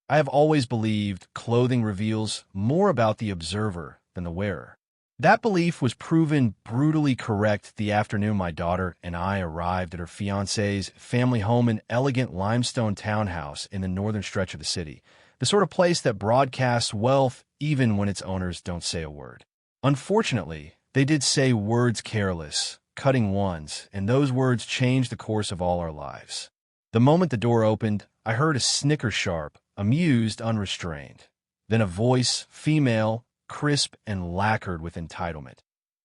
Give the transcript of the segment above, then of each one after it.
I have always believed clothing reveals more about the observer than the wearer. That belief was proven brutally correct the afternoon my daughter and I arrived at her fiancé's family home in elegant limestone townhouse in the northern stretch of the city, the sort of place that broadcasts wealth even when its owners don't say a word. Unfortunately, they did say words careless, cutting ones, and those words changed the course of all our lives. The moment the door opened, I heard a snicker sharp, amused, unrestrained. Then a voice, female, crisp and lacquered with entitlement.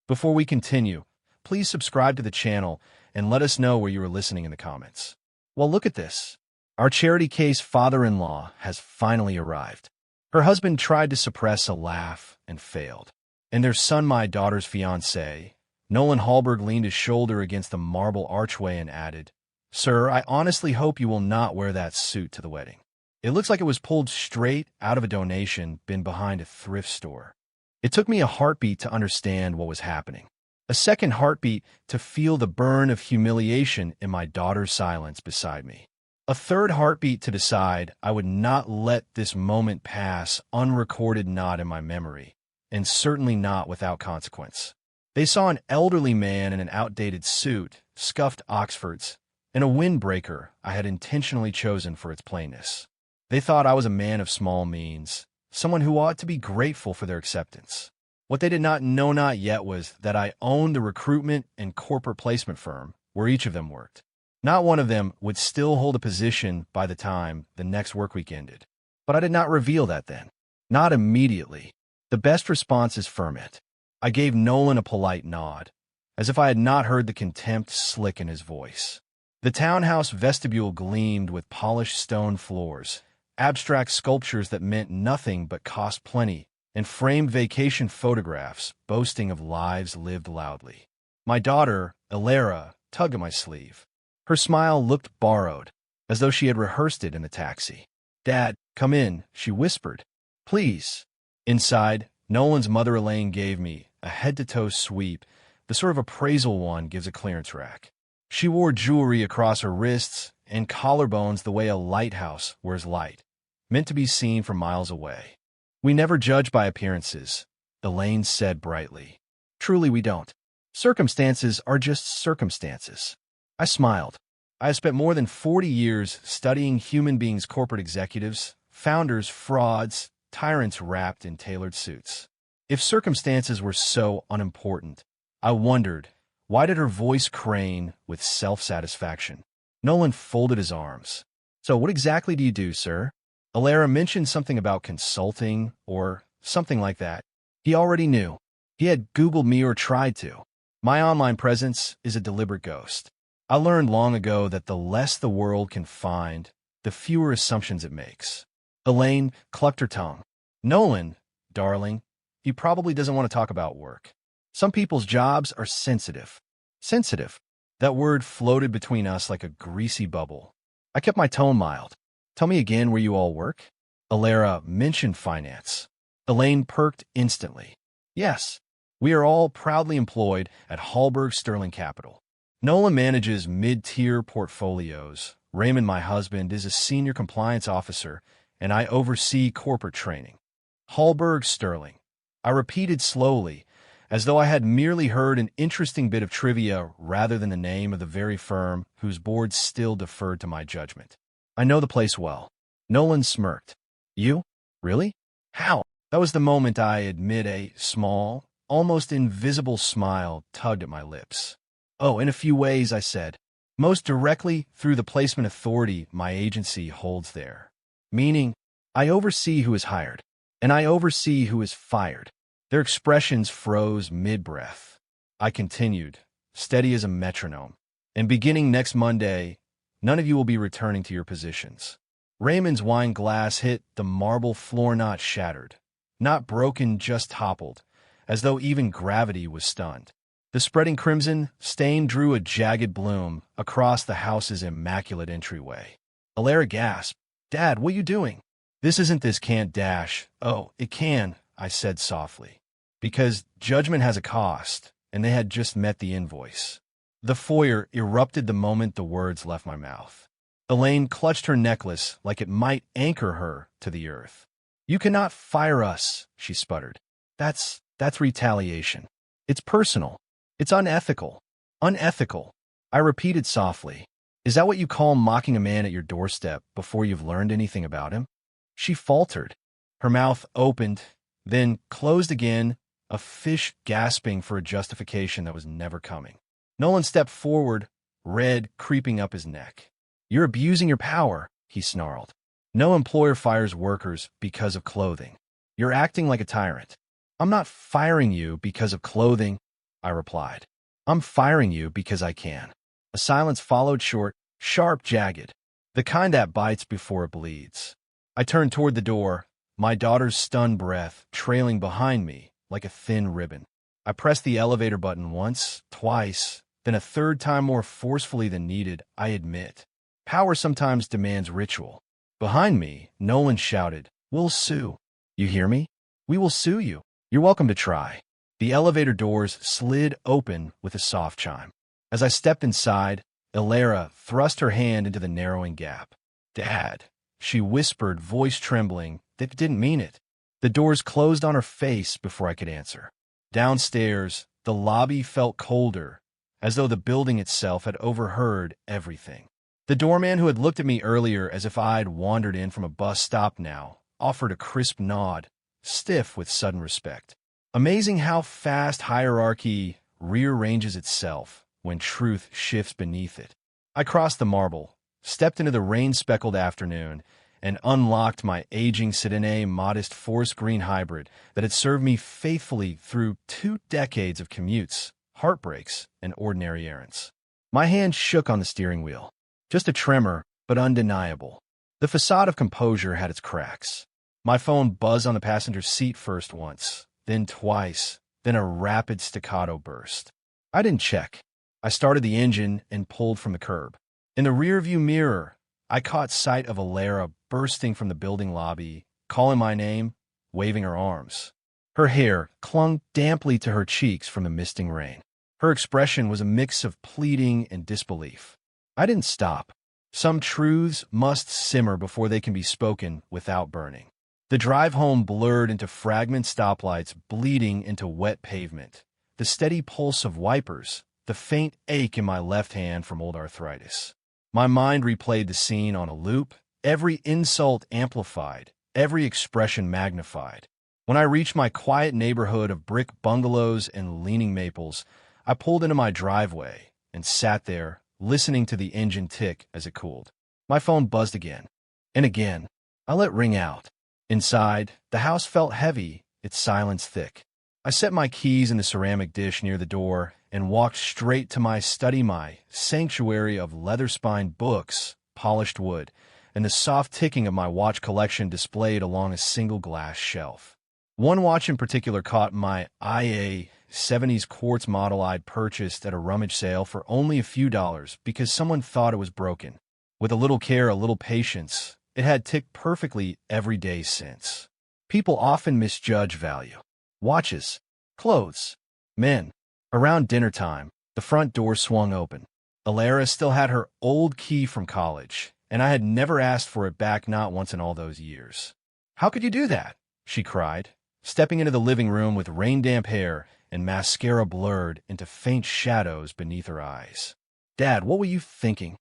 Before we continue, please subscribe to the channel and let us know where you are listening in the comments. Well, look at this. Our charity case father-in-law has finally arrived. Her husband tried to suppress a laugh and failed. And their son, my daughter's fiancé, Nolan Hallberg, leaned his shoulder against the marble archway and added, "Sir, I honestly hope you will not wear that suit to the wedding. It looks like it was pulled straight out of a donation bin behind a thrift store." It took me a heartbeat to understand what was happening. A second heartbeat to feel the burn of humiliation in my daughter's silence beside me. A third heartbeat to decide I would not let this moment pass unrecorded, not in my memory, and certainly not without consequence. They saw an elderly man in an outdated suit, scuffed Oxfords, and a windbreaker I had intentionally chosen for its plainness. They thought I was a man of small means, someone who ought to be grateful for their acceptance. What they did not know not yet was that I owned the recruitment and corporate placement firm where each of them worked. Not one of them would still hold a position by the time the next work week ended. But I did not reveal that then. Not immediately. The best response is ferment. I gave Nolan a polite nod, as if I had not heard the contempt slick in his voice. The townhouse vestibule gleamed with polished stone floors, abstract sculptures that meant nothing but cost plenty, and framed vacation photographs boasting of lives lived loudly. My daughter, Elara, tugged at my sleeve. Her smile looked borrowed, as though she had rehearsed it in the taxi. "Dad, come in," she whispered. "Please." Inside, Nolan's mother Elaine gave me a head-to-toe sweep, the sort of appraisal one gives a clearance rack. She wore jewelry across her wrists and collarbones the way a lighthouse wears light, meant to be seen from miles away. "We never judge by appearances," Elaine said brightly. "Truly we don't. Circumstances are just circumstances." I smiled. I have spent more than 40 years studying human beings, corporate executives, founders, frauds, tyrants wrapped in tailored suits. If circumstances were so unimportant, I wondered, why did her voice crane with self-satisfaction? Nolan folded his arms. "So what exactly do you do, sir?" Elara mentioned something about consulting or something like that. He already knew. He had Googled me or tried to. My online presence is a deliberate ghost. I learned long ago that the less the world can find, the fewer assumptions it makes. Elaine clucked her tongue. "Nolan, darling, he probably doesn't want to talk about work. Some people's jobs are sensitive." Sensitive. That word floated between us like a greasy bubble. I kept my tone mild. "Tell me again where you all work." Elara mentioned finance. Elaine perked instantly. "Yes, we are all proudly employed at Hallberg Sterling Capital. Nolan manages mid-tier portfolios. Raymond, my husband, is a senior compliance officer, and I oversee corporate training. Hallberg Sterling." I repeated slowly, as though I had merely heard an interesting bit of trivia rather than the name of the very firm whose board still deferred to my judgment. "I know the place well." Nolan smirked. "You? Really? How?" That was the moment I admit a small, almost invisible smile tugged at my lips. "Oh, in a few ways," I said. "Most directly through the placement authority my agency holds there. Meaning, I oversee who is hired, and I oversee who is fired." Their expressions froze mid-breath. I continued, steady as a metronome. "And beginning next Monday, none of you will be returning to your positions." Raymond's wine glass hit the marble floor, not shattered, not broken, just toppled, as though even gravity was stunned. The spreading crimson stain drew a jagged bloom across the house's immaculate entryway. Elara gasped. "Dad, what are you doing?" "This isn't this can't dash." "Oh, it can," I said softly. "Because judgment has a cost, and they had just met the invoice." The foyer erupted the moment the words left my mouth. Elaine clutched her necklace like it might anchor her to the earth. "You cannot fire us," she sputtered. That's retaliation. It's personal. It's unethical. Unethical." I repeated softly. "Is that what you call mocking a man at your doorstep before you've learned anything about him?" She faltered. Her mouth opened, then closed again, a fish gasping for a justification that was never coming. Nolan stepped forward, red creeping up his neck. "You're abusing your power," he snarled. "No employer fires workers because of clothing. You're acting like a tyrant." "I'm not firing you because of clothing," I replied. "I'm firing you because I can." A silence followed, short, sharp, jagged, the kind that bites before it bleeds. I turned toward the door, my daughter's stunned breath trailing behind me like a thin ribbon. I pressed the elevator button once, twice, then a third time more forcefully than needed, I admit. Power sometimes demands ritual. Behind me, Nolan shouted, "We'll sue. You hear me? We will sue you. You're welcome to try." The elevator doors slid open with a soft chime. As I stepped inside, Ilara thrust her hand into the narrowing gap. "Dad," she whispered, voice trembling, that didn't mean it. The doors closed on her face before I could answer. Downstairs, the lobby felt colder, as though the building itself had overheard everything. The doorman who had looked at me earlier as if I'd wandered in from a bus stop now offered a crisp nod, stiff with sudden respect. Amazing how fast hierarchy rearranges itself when truth shifts beneath it. I crossed the marble, stepped into the rain-speckled afternoon, and unlocked my aging Sedene modest forest green hybrid that had served me faithfully through 2 decades of commutes, heartbreaks, and ordinary errands. My hand shook on the steering wheel. Just a tremor, but undeniable. The facade of composure had its cracks. My phone buzzed on the passenger seat first once, then twice, then a rapid staccato burst. I didn't check. I started the engine and pulled from the curb. In the rearview mirror, I caught sight of Ilara bursting from the building lobby, calling my name, waving her arms. Her hair clung damply to her cheeks from the misting rain. Her expression was a mix of pleading and disbelief. I didn't stop. Some truths must simmer before they can be spoken without burning. The drive home blurred into fragment stoplights bleeding into wet pavement, the steady pulse of wipers, the faint ache in my left hand from old arthritis. My mind replayed the scene on a loop, every insult amplified, every expression magnified. When I reached my quiet neighborhood of brick bungalows and leaning maples, I pulled into my driveway and sat there, listening to the engine tick as it cooled. My phone buzzed again, and again. I let it ring out. Inside, the house felt heavy, its silence thick. I set my keys in the ceramic dish near the door and walked straight to my study, my sanctuary of leather-spined books, polished wood, and the soft ticking of my watch collection displayed along a single glass shelf. One watch in particular caught my eye, a 70s quartz model I'd purchased at a rummage sale for only a few dollars because someone thought it was broken. With a little care, a little patience, it had ticked perfectly every day since. People often misjudge value. Watches, clothes, men. Around dinner time, the front door swung open. Ilara still had her old key from college, and I had never asked for it back, not once in all those years. "How could you do that?" she cried, stepping into the living room with rain-damp hair and mascara blurred into faint shadows beneath her eyes. "Dad, what were you thinking?"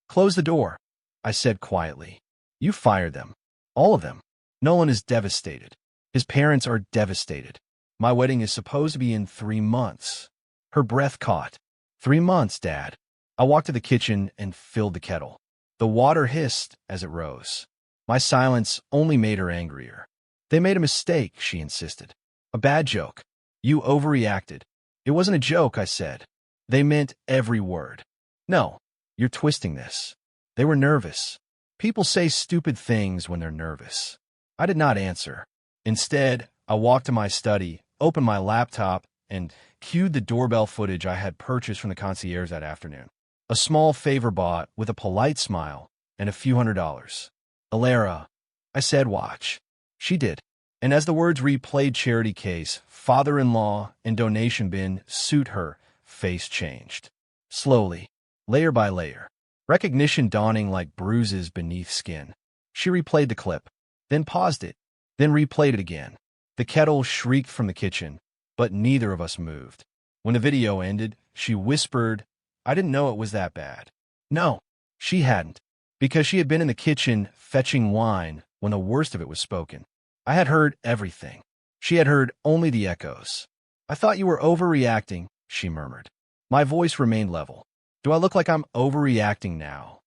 "Close the door," I said quietly. "You fired them. All of them. Nolan is devastated. His parents are devastated. My wedding is supposed to be in 3 months. Her breath caught. 3 months, Dad. I walked to the kitchen and filled the kettle. The water hissed as it rose. My silence only made her angrier. They made a mistake, she insisted. A bad joke. You overreacted. It wasn't a joke, I said. They meant every word. No, you're twisting this. They were nervous. People say stupid things when they're nervous. I did not answer. Instead, I walked to my study, opened my laptop, and cued the doorbell footage I had purchased from the concierge that afternoon. A small favor bought with a polite smile and a few $100s. "Ilara," I said, "watch." She did. And as the words replayed, charity case, father-in-law, and donation bin, suit, her face changed. Slowly, layer by layer. recognition dawning like bruises beneath skin. She replayed the clip, then paused it, then replayed it again. The kettle shrieked from the kitchen, but neither of us moved. When the video ended, she whispered, "I didn't know it was that bad." No, she hadn't, because she had been in the kitchen fetching wine when the worst of it was spoken. I had heard everything. She had heard only the echoes. "I thought you were overreacting," she murmured. My voice remained level. "Do I look like I'm overreacting now?"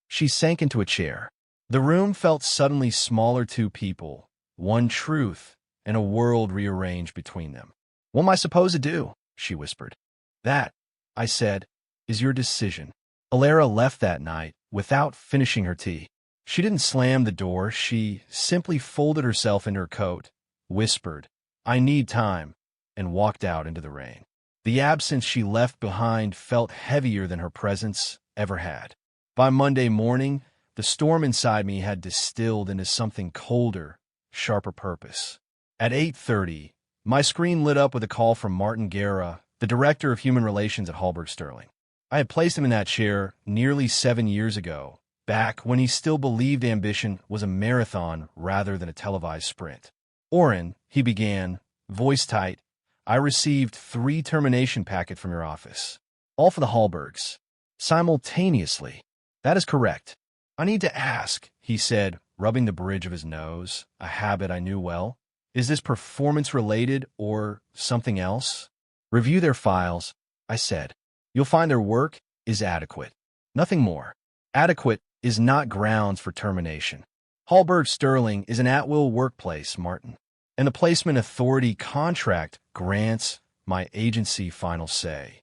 She sank into a chair. The room felt suddenly smaller. Two people, one truth, and a world rearranged between them. "What am I supposed to do?" she whispered. "That," I said, "is your decision." Alara left that night without finishing her tea. She didn't slam the door. She simply folded herself into her coat, whispered, "I need time," and walked out into the rain. The absence she left behind felt heavier than her presence ever had. By Monday morning, the storm inside me had distilled into something colder, sharper purpose. At 8:30, my screen lit up with a call from Martin Guerra, the Director of Human Relations at Hallberg Sterling. I had placed him in that chair nearly 7 years ago, back when he still believed ambition was a marathon rather than a televised sprint. "Oren," he began, voice tight, "I received 3 termination packets from your office. All for the Hallbergs. Simultaneously." "That is correct." "I need to ask," he said, rubbing the bridge of his nose, a habit I knew well. "Is this performance-related or something else?" "Review their files," I said. "You'll find their work is adequate. Nothing more. Adequate is not grounds for termination. Hallberg Sterling is an at-will workplace, Martin, and the placement authority contract grants my agency final say."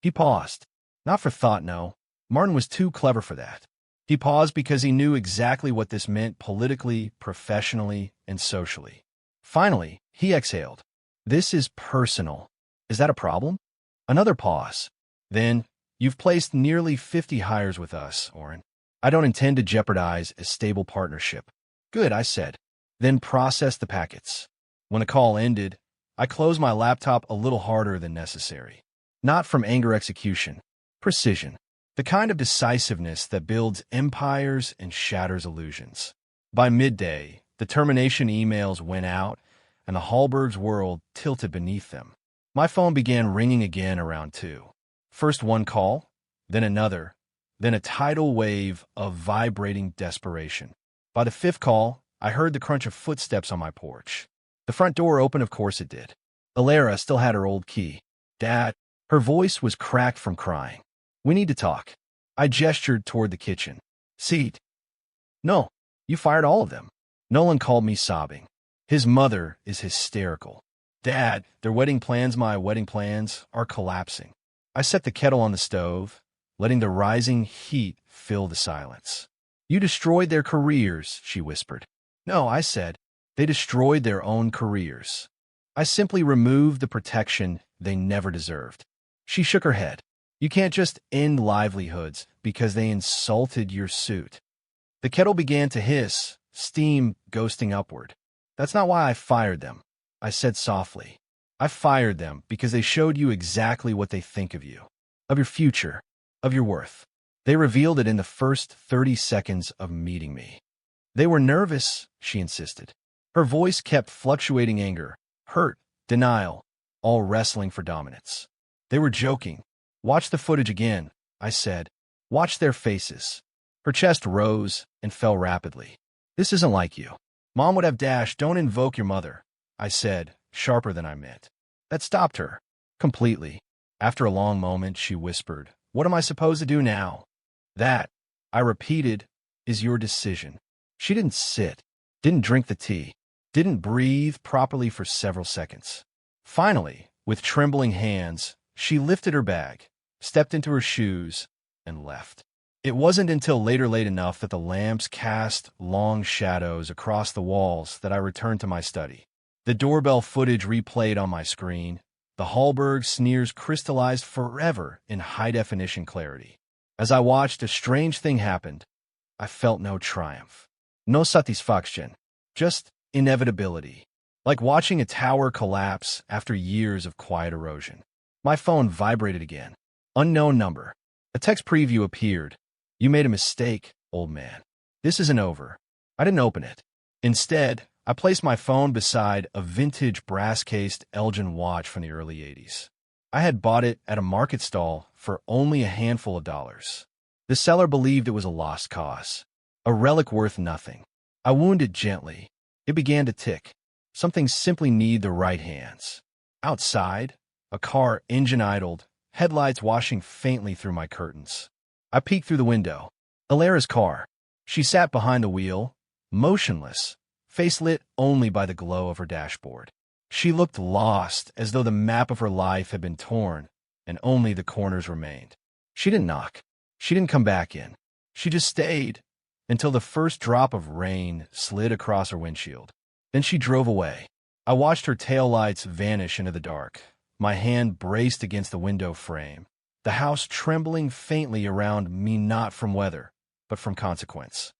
He paused. Not for thought, no. Martin was too clever for that. He paused because he knew exactly what this meant politically, professionally, and socially. Finally, he exhaled. "This is personal. Is that a problem?" Another pause. Then, "You've placed nearly 50 hires with us, Oren. I don't intend to jeopardize a stable partnership." "Good," I said. "Then process the packets." When the call ended, I closed my laptop a little harder than necessary. Not from anger execution. Precision. The kind of decisiveness that builds empires and shatters illusions. By midday, the termination emails went out, and the Hallbergs' world tilted beneath them. My phone began ringing again around 2. First one call, then another, then a tidal wave of vibrating desperation. By the 5th call, I heard the crunch of footsteps on my porch. The front door opened, of course it did. Alara still had her old key. "Dad," her voice was cracked from crying. "We need to talk." I gestured toward the kitchen. "Seat." "No, you fired all of them." Nolan called me sobbing. His mother is hysterical. "Dad, my wedding plans, are collapsing." I set the kettle on the stove, letting the rising heat fill the silence. "You destroyed their careers," she whispered. "No," I said. "They destroyed their own careers. I simply removed the protection they never deserved." She shook her head. "You can't just end livelihoods because they insulted your suit." The kettle began to hiss, steam ghosting upward. "That's not why I fired them," I said softly. "I fired them because they showed you exactly what they think of you, of your future, of your worth. They revealed it in the first 30 seconds of meeting me." "They were nervous," she insisted. Her voice kept fluctuating: anger, hurt, denial, all wrestling for dominance. "They were joking. Watch the footage again," I said. "Watch their faces." Her chest rose and fell rapidly. "This isn't like you. Mom would have dashed. Don't invoke your mother," I said, sharper than I meant. That stopped her. Completely. After a long moment, she whispered, "What am I supposed to do now?" "That," I repeated, "is your decision." She didn't sit, didn't drink the tea, didn't breathe properly for several seconds. Finally, with trembling hands, she lifted her bag, stepped into her shoes, and left. It wasn't until later, late enough that the lamps cast long shadows across the walls, that I returned to my study. The doorbell footage replayed on my screen. The Hallberg sneers crystallized forever in high-definition clarity. As I watched, a strange thing happened. I felt no triumph, no satisfaction, just inevitability, like watching a tower collapse after years of quiet erosion. My phone vibrated again. Unknown number. A text preview appeared. You made a mistake, old man. This isn't over. I didn't open it. Instead, I placed my phone beside a vintage brass-cased Elgin watch from the early 80s. I had bought it at a market stall for only a handful of dollars. The seller believed it was a lost cause, a relic worth nothing. I wounded it gently. It began to tick. Something simply needed the right hands. Outside, a car engine idled, headlights washing faintly through my curtains. I peeked through the window. Alara's car. She sat behind the wheel, motionless, face lit only by the glow of her dashboard. She looked lost, as though the map of her life had been torn, and only the corners remained. She didn't knock. She didn't come back in. She just stayed, until the first drop of rain slid across her windshield. Then she drove away. I watched her taillights vanish into the dark, my hand braced against the window frame, the house trembling faintly around me, not from weather, but from consequence.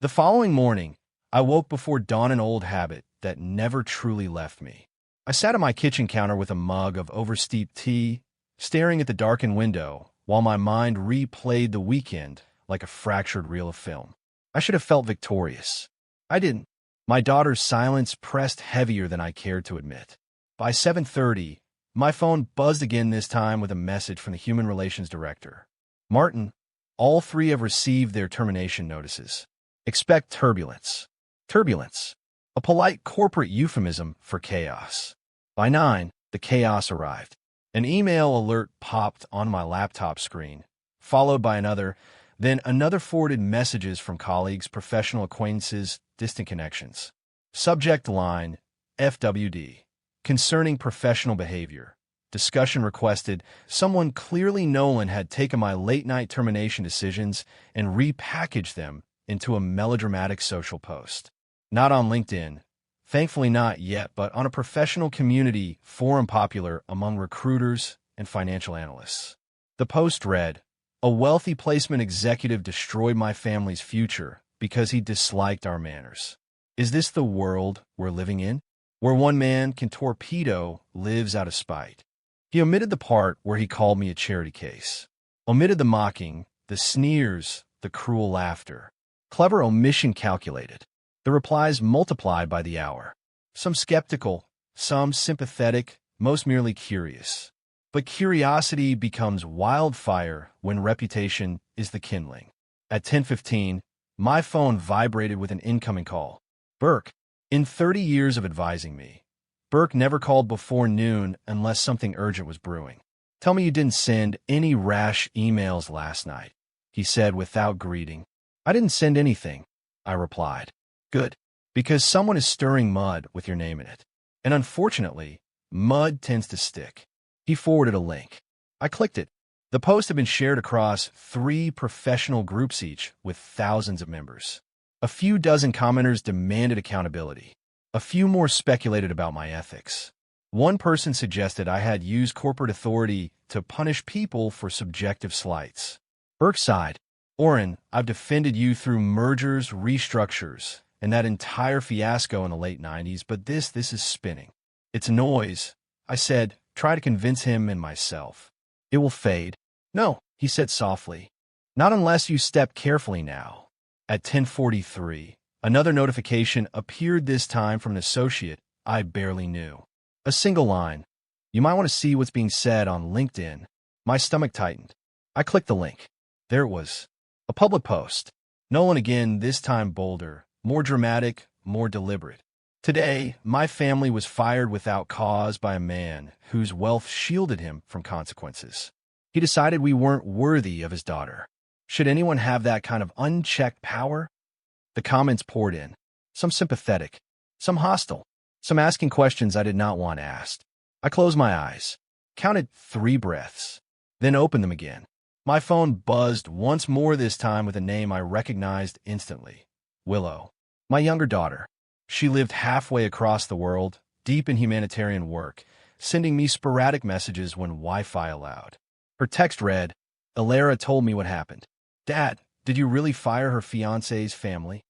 The following morning, I woke before dawn, an old habit that never truly left me. I sat at my kitchen counter with a mug of oversteeped tea, staring at the darkened window, while my mind replayed the weekend like a fractured reel of film. I should have felt victorious. I didn't. My daughter's silence pressed heavier than I cared to admit. By 7:30, my phone buzzed again, this time with a message from the Human Relations Director. Martin, all three have received their termination notices. Expect turbulence. Turbulence, a polite corporate euphemism for chaos. By 9, the chaos arrived. An email alert popped on my laptop screen, followed by another, then another forwarded messages from colleagues, professional acquaintances, distant connections. Subject line, FWD, concerning professional behavior. Discussion requested. Someone, clearly Nolan, had taken my late-night termination decisions and repackaged them into a melodramatic social post. Not on LinkedIn. Thankfully not yet, but on a professional community forum popular among recruiters and financial analysts. The post read, "A wealthy placement executive destroyed my family's future because he disliked our manners. Is this the world we're living in, where one man can torpedo lives out of spite?" He omitted the part where he called me a charity case. Omitted the mocking, the sneers, the cruel laughter. Clever omission calculated. The replies multiplied by the hour. Some skeptical, some sympathetic, most merely curious. But curiosity becomes wildfire when reputation is the kindling. At 10:15, my phone vibrated with an incoming call. Burke. In 30 years of advising me, Burke never called before noon unless something urgent was brewing. "Tell me you didn't send any rash emails last night," he said without greeting. "I didn't send anything," I replied. "Good, because someone is stirring mud with your name in it. And unfortunately, mud tends to stick." He forwarded a link. I clicked it. The post had been shared across 3 professional groups, each with thousands of members. A few dozen commenters demanded accountability. A few more speculated about my ethics. One person suggested I had used corporate authority to punish people for subjective slights. Burke sighed. "Oren, I've defended you through mergers, restructures, and that entire fiasco in the late 90s, but this is spinning. It's noise," I said, try to convince him and myself. "It will fade." "No," he said softly. "Not unless you step carefully now." At 10:43, another notification appeared, this time from an associate I barely knew. A single line. "You might want to see what's being said on LinkedIn." My stomach tightened. I clicked the link. There it was. A public post. Nolan again, this time bolder, more dramatic, more deliberate. "Today, my family was fired without cause by a man whose wealth shielded him from consequences. He decided we weren't worthy of his daughter. Should anyone have that kind of unchecked power?" The comments poured in. Some sympathetic, some hostile, some asking questions I did not want asked. I closed my eyes, counted 3 breaths, then opened them again. My phone buzzed once more, this time with a name I recognized instantly. Willow. My younger daughter. She lived halfway across the world, deep in humanitarian work, sending me sporadic messages when Wi-Fi allowed. Her text read, "Alara told me what happened. Dad, did you really fire her fiancé's family?"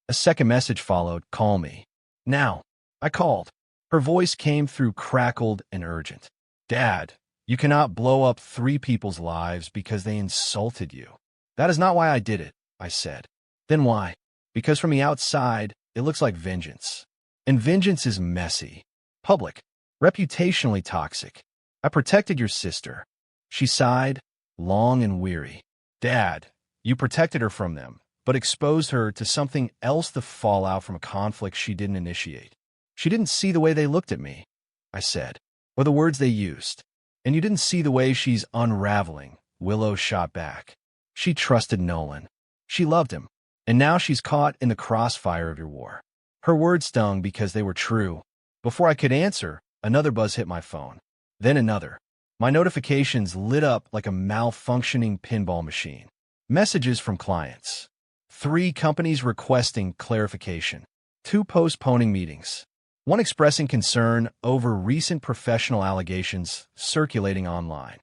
A second message followed, "Call me." Now. I called. Her voice came through crackled and urgent. "Dad, you cannot blow up 3 people's lives because they insulted you. That is not why I did it, I said. Then why? Because from the outside, it looks like vengeance. And vengeance is messy, public, reputationally toxic. I protected your sister. She sighed, long and weary. Dad, you protected her from them, but exposed her to something else, the fallout from a conflict she didn't initiate. She didn't see the way they looked at me, I said, or the words they used. And you didn't see the way she's unraveling, Willow shot back. She trusted Nolan. She loved him. And now she's caught in the crossfire of your war. Her words stung because they were true. Before I could answer, another buzz hit my phone. Then another. My notifications lit up like a malfunctioning pinball machine. Messages from clients. 3 companies requesting clarification. 2 postponing meetings. 1 expressing concern over recent professional allegations circulating online.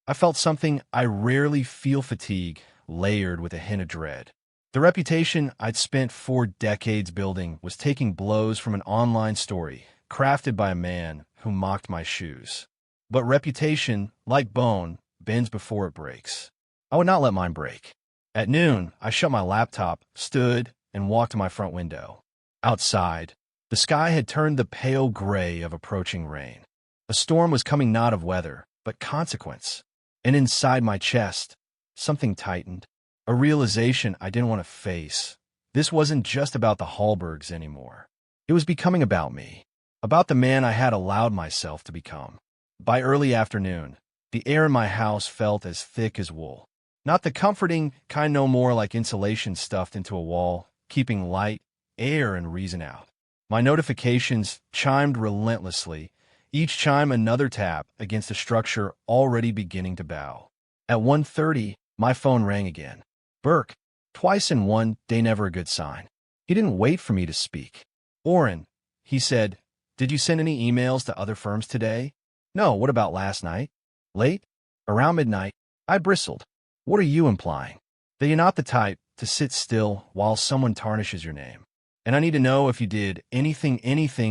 I felt something I rarely feel: fatigue, layered with a hint of dread. The reputation I'd spent 4 decades building was taking blows from an online story crafted by a man who mocked my shoes. But reputation, like bone, bends before it breaks. I would not let mine break. At noon, I shut my laptop, stood, and walked to my front window. Outside, the sky had turned the pale gray of approaching rain. A storm was coming, not of weather, but consequence. And inside my chest, something tightened. A realization I didn't want to face. This wasn't just about the Hallbergs anymore. It was becoming about me, about the man I had allowed myself to become. By early afternoon, the air in my house felt as thick as wool. Not the comforting kind, no more, like insulation stuffed into a wall, keeping light, air, and reason out. My notifications chimed relentlessly, each chime another tap against a structure already beginning to bow. At 1:30, my phone rang again. Burke, twice in one day, never a good sign. He didn't wait for me to speak. Orrin, he said, did you send any emails to other firms today? No, what about last night? Late? Around midnight? I bristled. What are you implying? That you're not the type to sit still while someone tarnishes your name. And I need to know if you did anything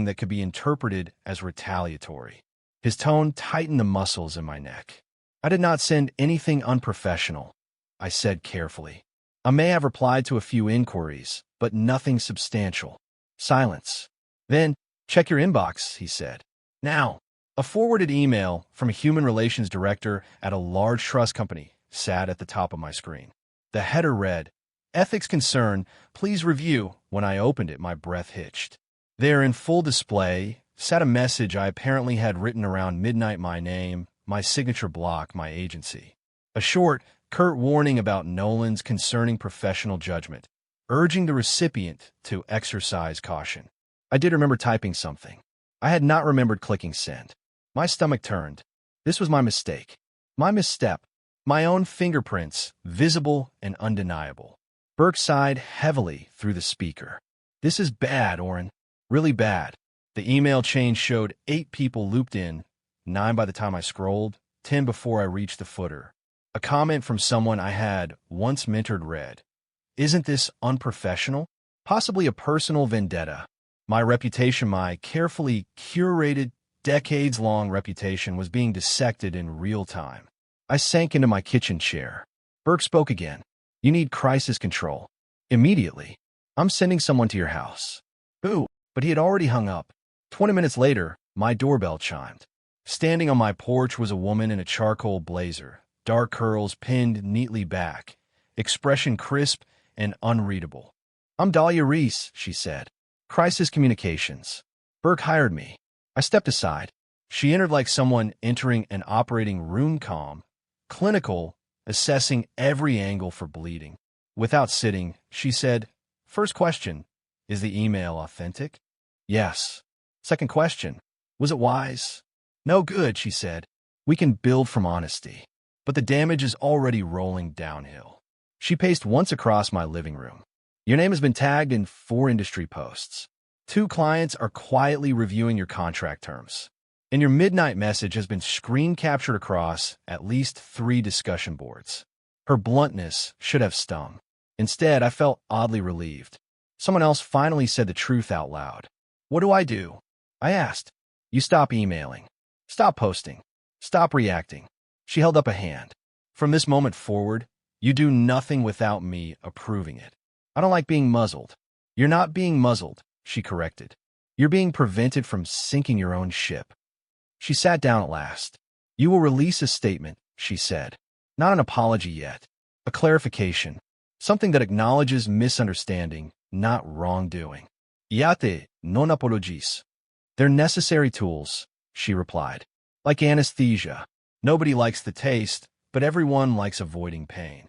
that could be interpreted as retaliatory. His tone tightened the muscles in my neck. I did not send anything unprofessional, I said carefully. I may have replied to a few inquiries, but nothing substantial. Silence. Then, check your inbox, he said. Now, a forwarded email from a human relations director at a large trust company sat at the top of my screen. The header read, Ethics concern, please review. When I opened it, my breath hitched. There, in full display, sat a message I apparently had written around midnight: my name, my signature block, my agency. A short, curt warning about Nolan's concerning professional judgment, urging the recipient to exercise caution. I did remember typing something. I had not remembered clicking send. My stomach turned. This was my mistake. My misstep. My own fingerprints, visible and undeniable. Burke sighed heavily through the speaker. This is bad, Orrin. Really bad. The email chain showed 8 people looped in, 9 by the time I scrolled, 10 before I reached the footer. A comment from someone I had once mentored read, Isn't this unprofessional? Possibly a personal vendetta. My reputation, my carefully curated, decades-long reputation, was being dissected in real time. I sank into my kitchen chair. Burke spoke again. You need crisis control. Immediately. I'm sending someone to your house. Ooh, but he had already hung up. 20 minutes later, my doorbell chimed. Standing on my porch was a woman in a charcoal blazer, dark curls pinned neatly back, expression crisp and unreadable. I'm Dahlia Reese, she said. Crisis Communications. Burke hired me. I stepped aside. She entered like someone entering an operating room, calm, clinical, assessing every angle for bleeding. Without sitting, she said, First question, is the email authentic? Yes. Second question, was it wise? No good, she said. We can build from honesty. But the damage is already rolling downhill. She paced once across my living room. Your name has been tagged in 4 industry posts. 2 clients are quietly reviewing your contract terms. And your midnight message has been screen captured across at least 3 discussion boards. Her bluntness should have stung. Instead, I felt oddly relieved. Someone else finally said the truth out loud. What do I do? I asked. You stop emailing. Stop posting. Stop reacting. She held up a hand. From this moment forward, You do nothing without me approving it. I don't like being muzzled. You're not being muzzled, she corrected. You're being prevented from sinking your own ship. She sat down at last. You will release a statement, she said. Not an apology yet. A clarification. Something that acknowledges misunderstanding, not wrongdoing. Iate, non apologies. They're necessary tools, she replied. Like anesthesia. Nobody likes the taste, but everyone likes avoiding pain.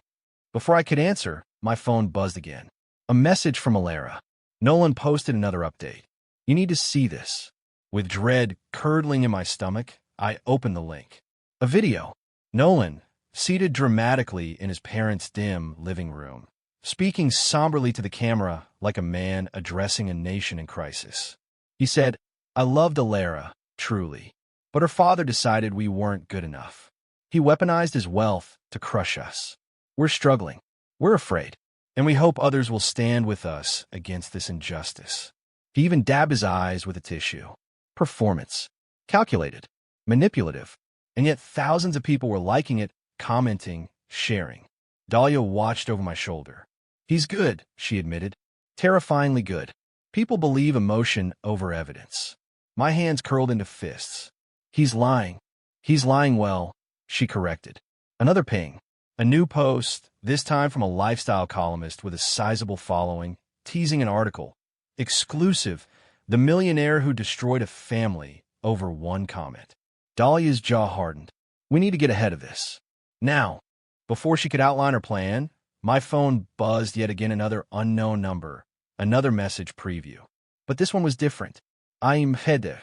Before I could answer, my phone buzzed again. A message from Alara. Nolan posted another update. You need to see this. With dread curdling in my stomach, I opened the link. A video. Nolan, seated dramatically in his parents' dim living room, speaking somberly to the camera like a man addressing a nation in crisis. He said, I loved Alara, truly, but her father decided we weren't good enough. He weaponized his wealth to crush us. We're struggling. We're afraid. And we hope others will stand with us against this injustice. He even dabbed his eyes with a tissue. Performance. Calculated. Manipulative. And yet thousands of people were liking it, commenting, sharing. Dahlia watched over my shoulder. He's good, she admitted. Terrifyingly good. People believe emotion over evidence. My hands curled into fists. He's lying. He's lying well, she corrected. Another ping. A new post, this time from a lifestyle columnist with a sizable following, teasing an article. Exclusive. The millionaire who destroyed a family over one comment. Dahlia's jaw hardened. We need to get ahead of this. Now. Before she could outline her plan, my phone buzzed yet again another unknown number, another message preview. But this one was different. I'm Heder.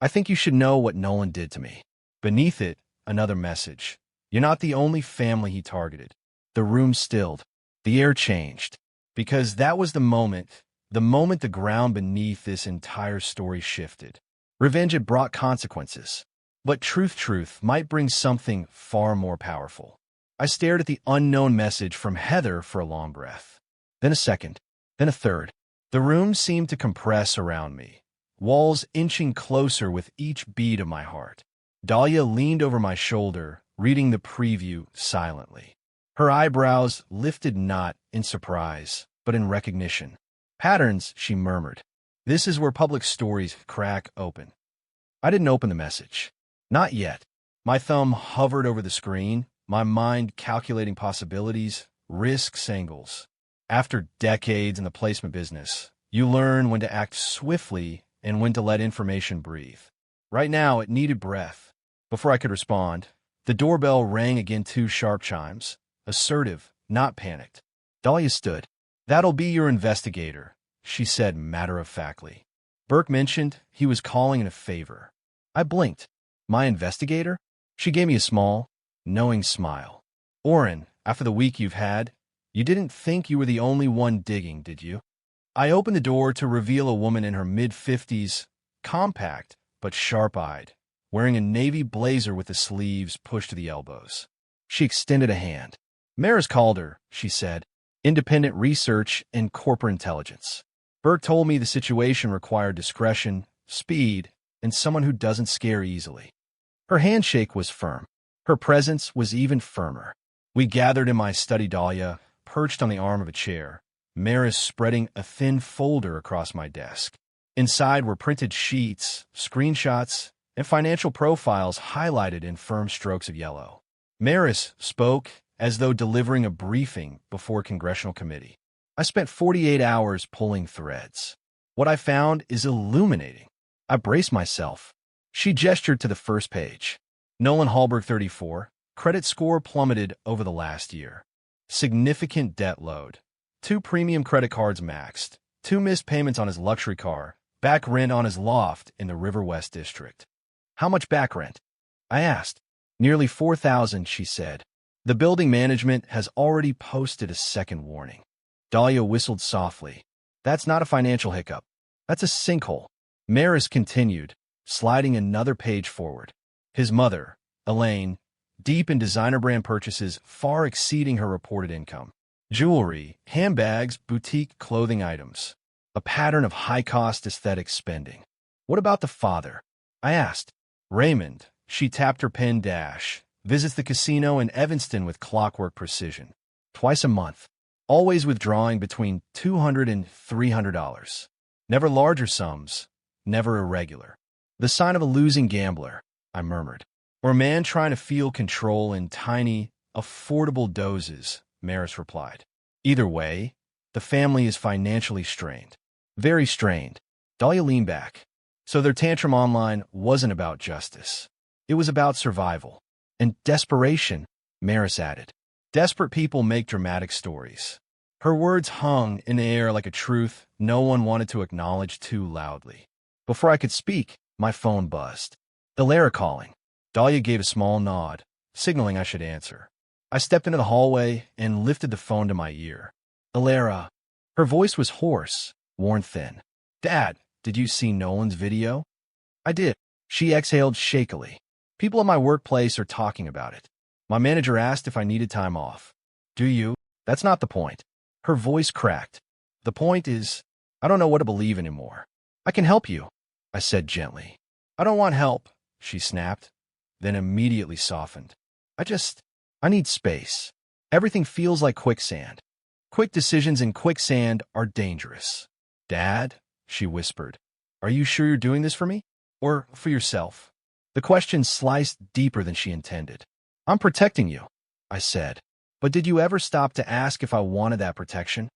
I think you should know what Nolan did to me. Beneath it, another message. You're not the only family he targeted. The room stilled. The air changed. Because that was the moment the ground beneath this entire story shifted. Revenge had brought consequences. But truth might bring something far more powerful. I stared at the unknown message from Heather for a long breath. Then a second. Then a third. The room seemed to compress around me, walls inching closer with each beat of my heart. Dahlia leaned over my shoulder, reading the preview silently. Her eyebrows lifted not in surprise, but in recognition. Patterns, she murmured. This is where public stories crack open. I didn't open the message. Not yet. My thumb hovered over the screen, my mind calculating possibilities, risks, angles. After decades in the placement business, you learn when to act swiftly and when to let information breathe. Right now, it needed breath. Before I could respond, the doorbell rang again, 2 sharp chimes. Assertive, not panicked. Dahlia stood. That'll be your investigator, she said matter-of-factly. Burke mentioned he was calling in a favor. I blinked. My investigator? She gave me a small, knowing smile. Oren, after the week you've had, you didn't think you were the only one digging, did you? I opened the door to reveal a woman in her mid-50s, compact but sharp-eyed, wearing a navy blazer with the sleeves pushed to the elbows. She extended a hand. Maris called her, she said. Independent research and corporate intelligence. Burke told me the situation required discretion, speed, and someone who doesn't scare easily. Her handshake was firm. Her presence was even firmer. We gathered in my study, Dahlia, perched on the arm of a chair, Maris spreading a thin folder across my desk. Inside were printed sheets, screenshots, and financial profiles highlighted in firm strokes of yellow. Maris spoke as though delivering a briefing before a congressional committee. I spent 48 hours pulling threads. What I found is illuminating. I braced myself. She gestured to the first page. Nolan Hallberg, 34, credit score plummeted over the last year. Significant debt load. 2 premium credit cards maxed. 2 missed payments on his luxury car. Back rent on his loft in the River West District. How much back rent? I asked. Nearly $4,000, she said. The building management has already posted a second warning. Dahlia whistled softly. That's not a financial hiccup. That's a sinkhole. Maris continued, sliding another page forward. His mother, Elaine, deep in designer brand purchases far exceeding her reported income. Jewelry, handbags, boutique clothing items. A pattern of high-cost aesthetic spending. What about the father? I asked. Raymond, she tapped her pen dash, visits the casino in Evanston with clockwork precision. twice a month, always withdrawing between $200 and $300. Never larger sums, never irregular. The sign of a losing gambler, I murmured. Or a man trying to feel control in tiny, affordable doses, Maris replied. Either way, the family is financially strained. Very strained. Dahlia leaned back. So their tantrum online wasn't about justice. It was about survival. And desperation, Maris added. Desperate people make dramatic stories. Her words hung in the air like a truth no one wanted to acknowledge too loudly. Before I could speak, my phone buzzed. Ilara calling. Dahlia gave a small nod, signaling I should answer. I stepped into the hallway and lifted the phone to my ear. Ilara. Her voice was hoarse, worn thin. Dad, did you see Nolan's video? I did. She exhaled shakily. People at my workplace are talking about it. My manager asked if I needed time off. Do you? That's not the point. Her voice cracked. The point is, I don't know what to believe anymore. I can help you, I said gently. I don't want help, she snapped, then immediately softened. I need space. Everything feels like quicksand. Quick decisions in quicksand are dangerous. Dad, she whispered, are you sure you're doing this for me? Or for yourself? The question sliced deeper than she intended. I'm protecting you, I said. But did you ever stop to ask if I wanted that protection?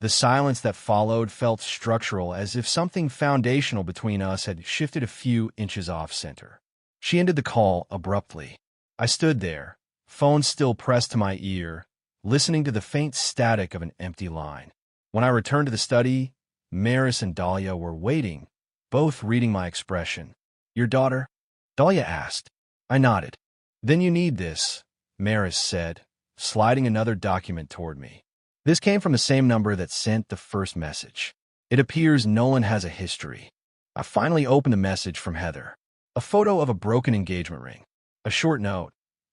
The silence that followed felt structural, as if something foundational between us had shifted a few inches off center. She ended the call abruptly. I stood there, phone still pressed to my ear, listening to the faint static of an empty line. When I returned to the study, Maris and Dahlia were waiting, both reading my expression. Your daughter? Dahlia asked. I nodded. Then you need this, Maris said, sliding another document toward me. This came from the same number that sent the first message. It appears Nolan has a history. I finally opened the message from Heather. A photo of a broken engagement ring. A short note.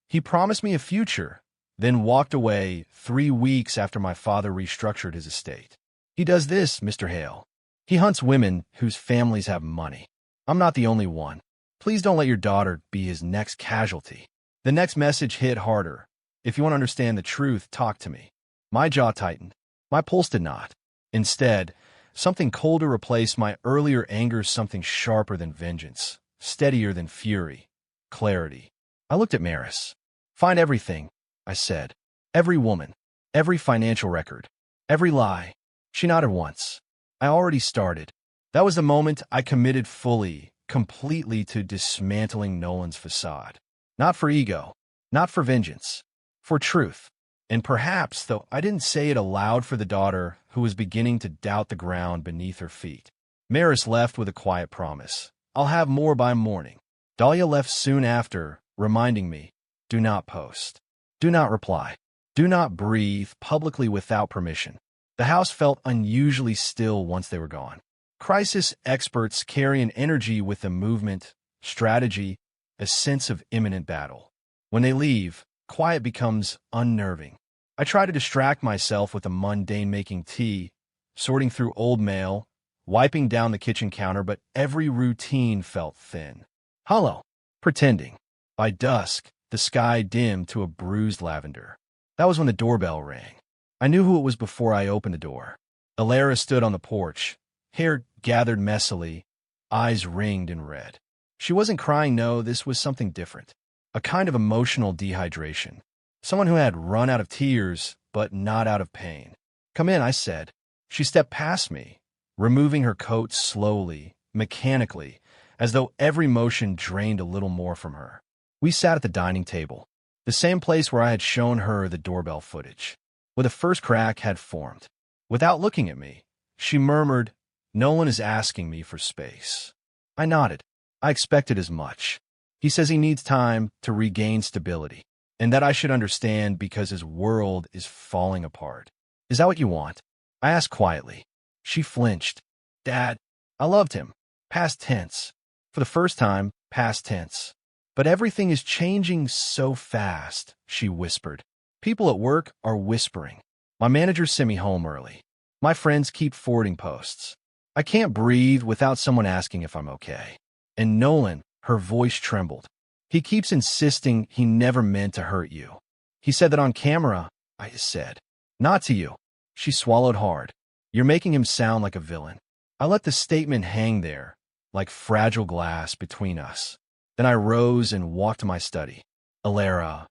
He promised me a future, then walked away 3 weeks after my father restructured his estate. He does this, Mr. Hale. He hunts women whose families have money. I'm not the only one. Please don't let your daughter be his next casualty. The next message hit harder. If you want to understand the truth, talk to me. My jaw tightened. My pulse did not. Instead, something colder replaced my earlier anger, something sharper than vengeance, steadier than fury, clarity. I looked at Maris. Find everything, I said. Every woman, every financial record, every lie. She nodded once. I already started. That was the moment I committed fully, completely to dismantling Nolan's façade. Not for ego, not for vengeance, for truth. And perhaps, though I didn't say it aloud, for the daughter who was beginning to doubt the ground beneath her feet. Maris left with a quiet promise. I'll have more by morning. Dahlia left soon after, reminding me, do not post. Do not reply. Do not breathe publicly without permission. The house felt unusually still once they were gone. Crisis experts carry an energy with them, movement, strategy, a sense of imminent battle. When they leave, quiet becomes unnerving. I try to distract myself with the mundane, making tea, sorting through old mail, wiping down the kitchen counter, but every routine felt thin. Hollow. Pretending. By dusk, the sky dimmed to a bruised lavender. That was when the doorbell rang. I knew who it was before I opened the door. Ilara stood on the porch, hair gathered messily, eyes ringed and red. She wasn't crying, no, this was something different. A kind of emotional dehydration. Someone who had run out of tears, but not out of pain. Come in, I said. She stepped past me, removing her coat slowly, mechanically, as though every motion drained a little more from her. We sat at the dining table, the same place where I had shown her the doorbell footage, where the first crack had formed. Without looking at me, she murmured, Nolan is asking me for space. I nodded. I expected as much. He says he needs time to regain stability, and that I should understand because his world is falling apart. Is that what you want? I asked quietly. She flinched. Dad, I loved him. Past tense. For the first time, past tense. But everything is changing so fast, she whispered. People at work are whispering. My manager sent me home early. My friends keep forwarding posts. I can't breathe without someone asking if I'm okay. And Nolan, her voice trembled. He keeps insisting he never meant to hurt you. He said that on camera, I said. Not to you. She swallowed hard. You're making him sound like a villain. I let the statement hang there, like fragile glass between us. Then I rose and walked to my study. Alara,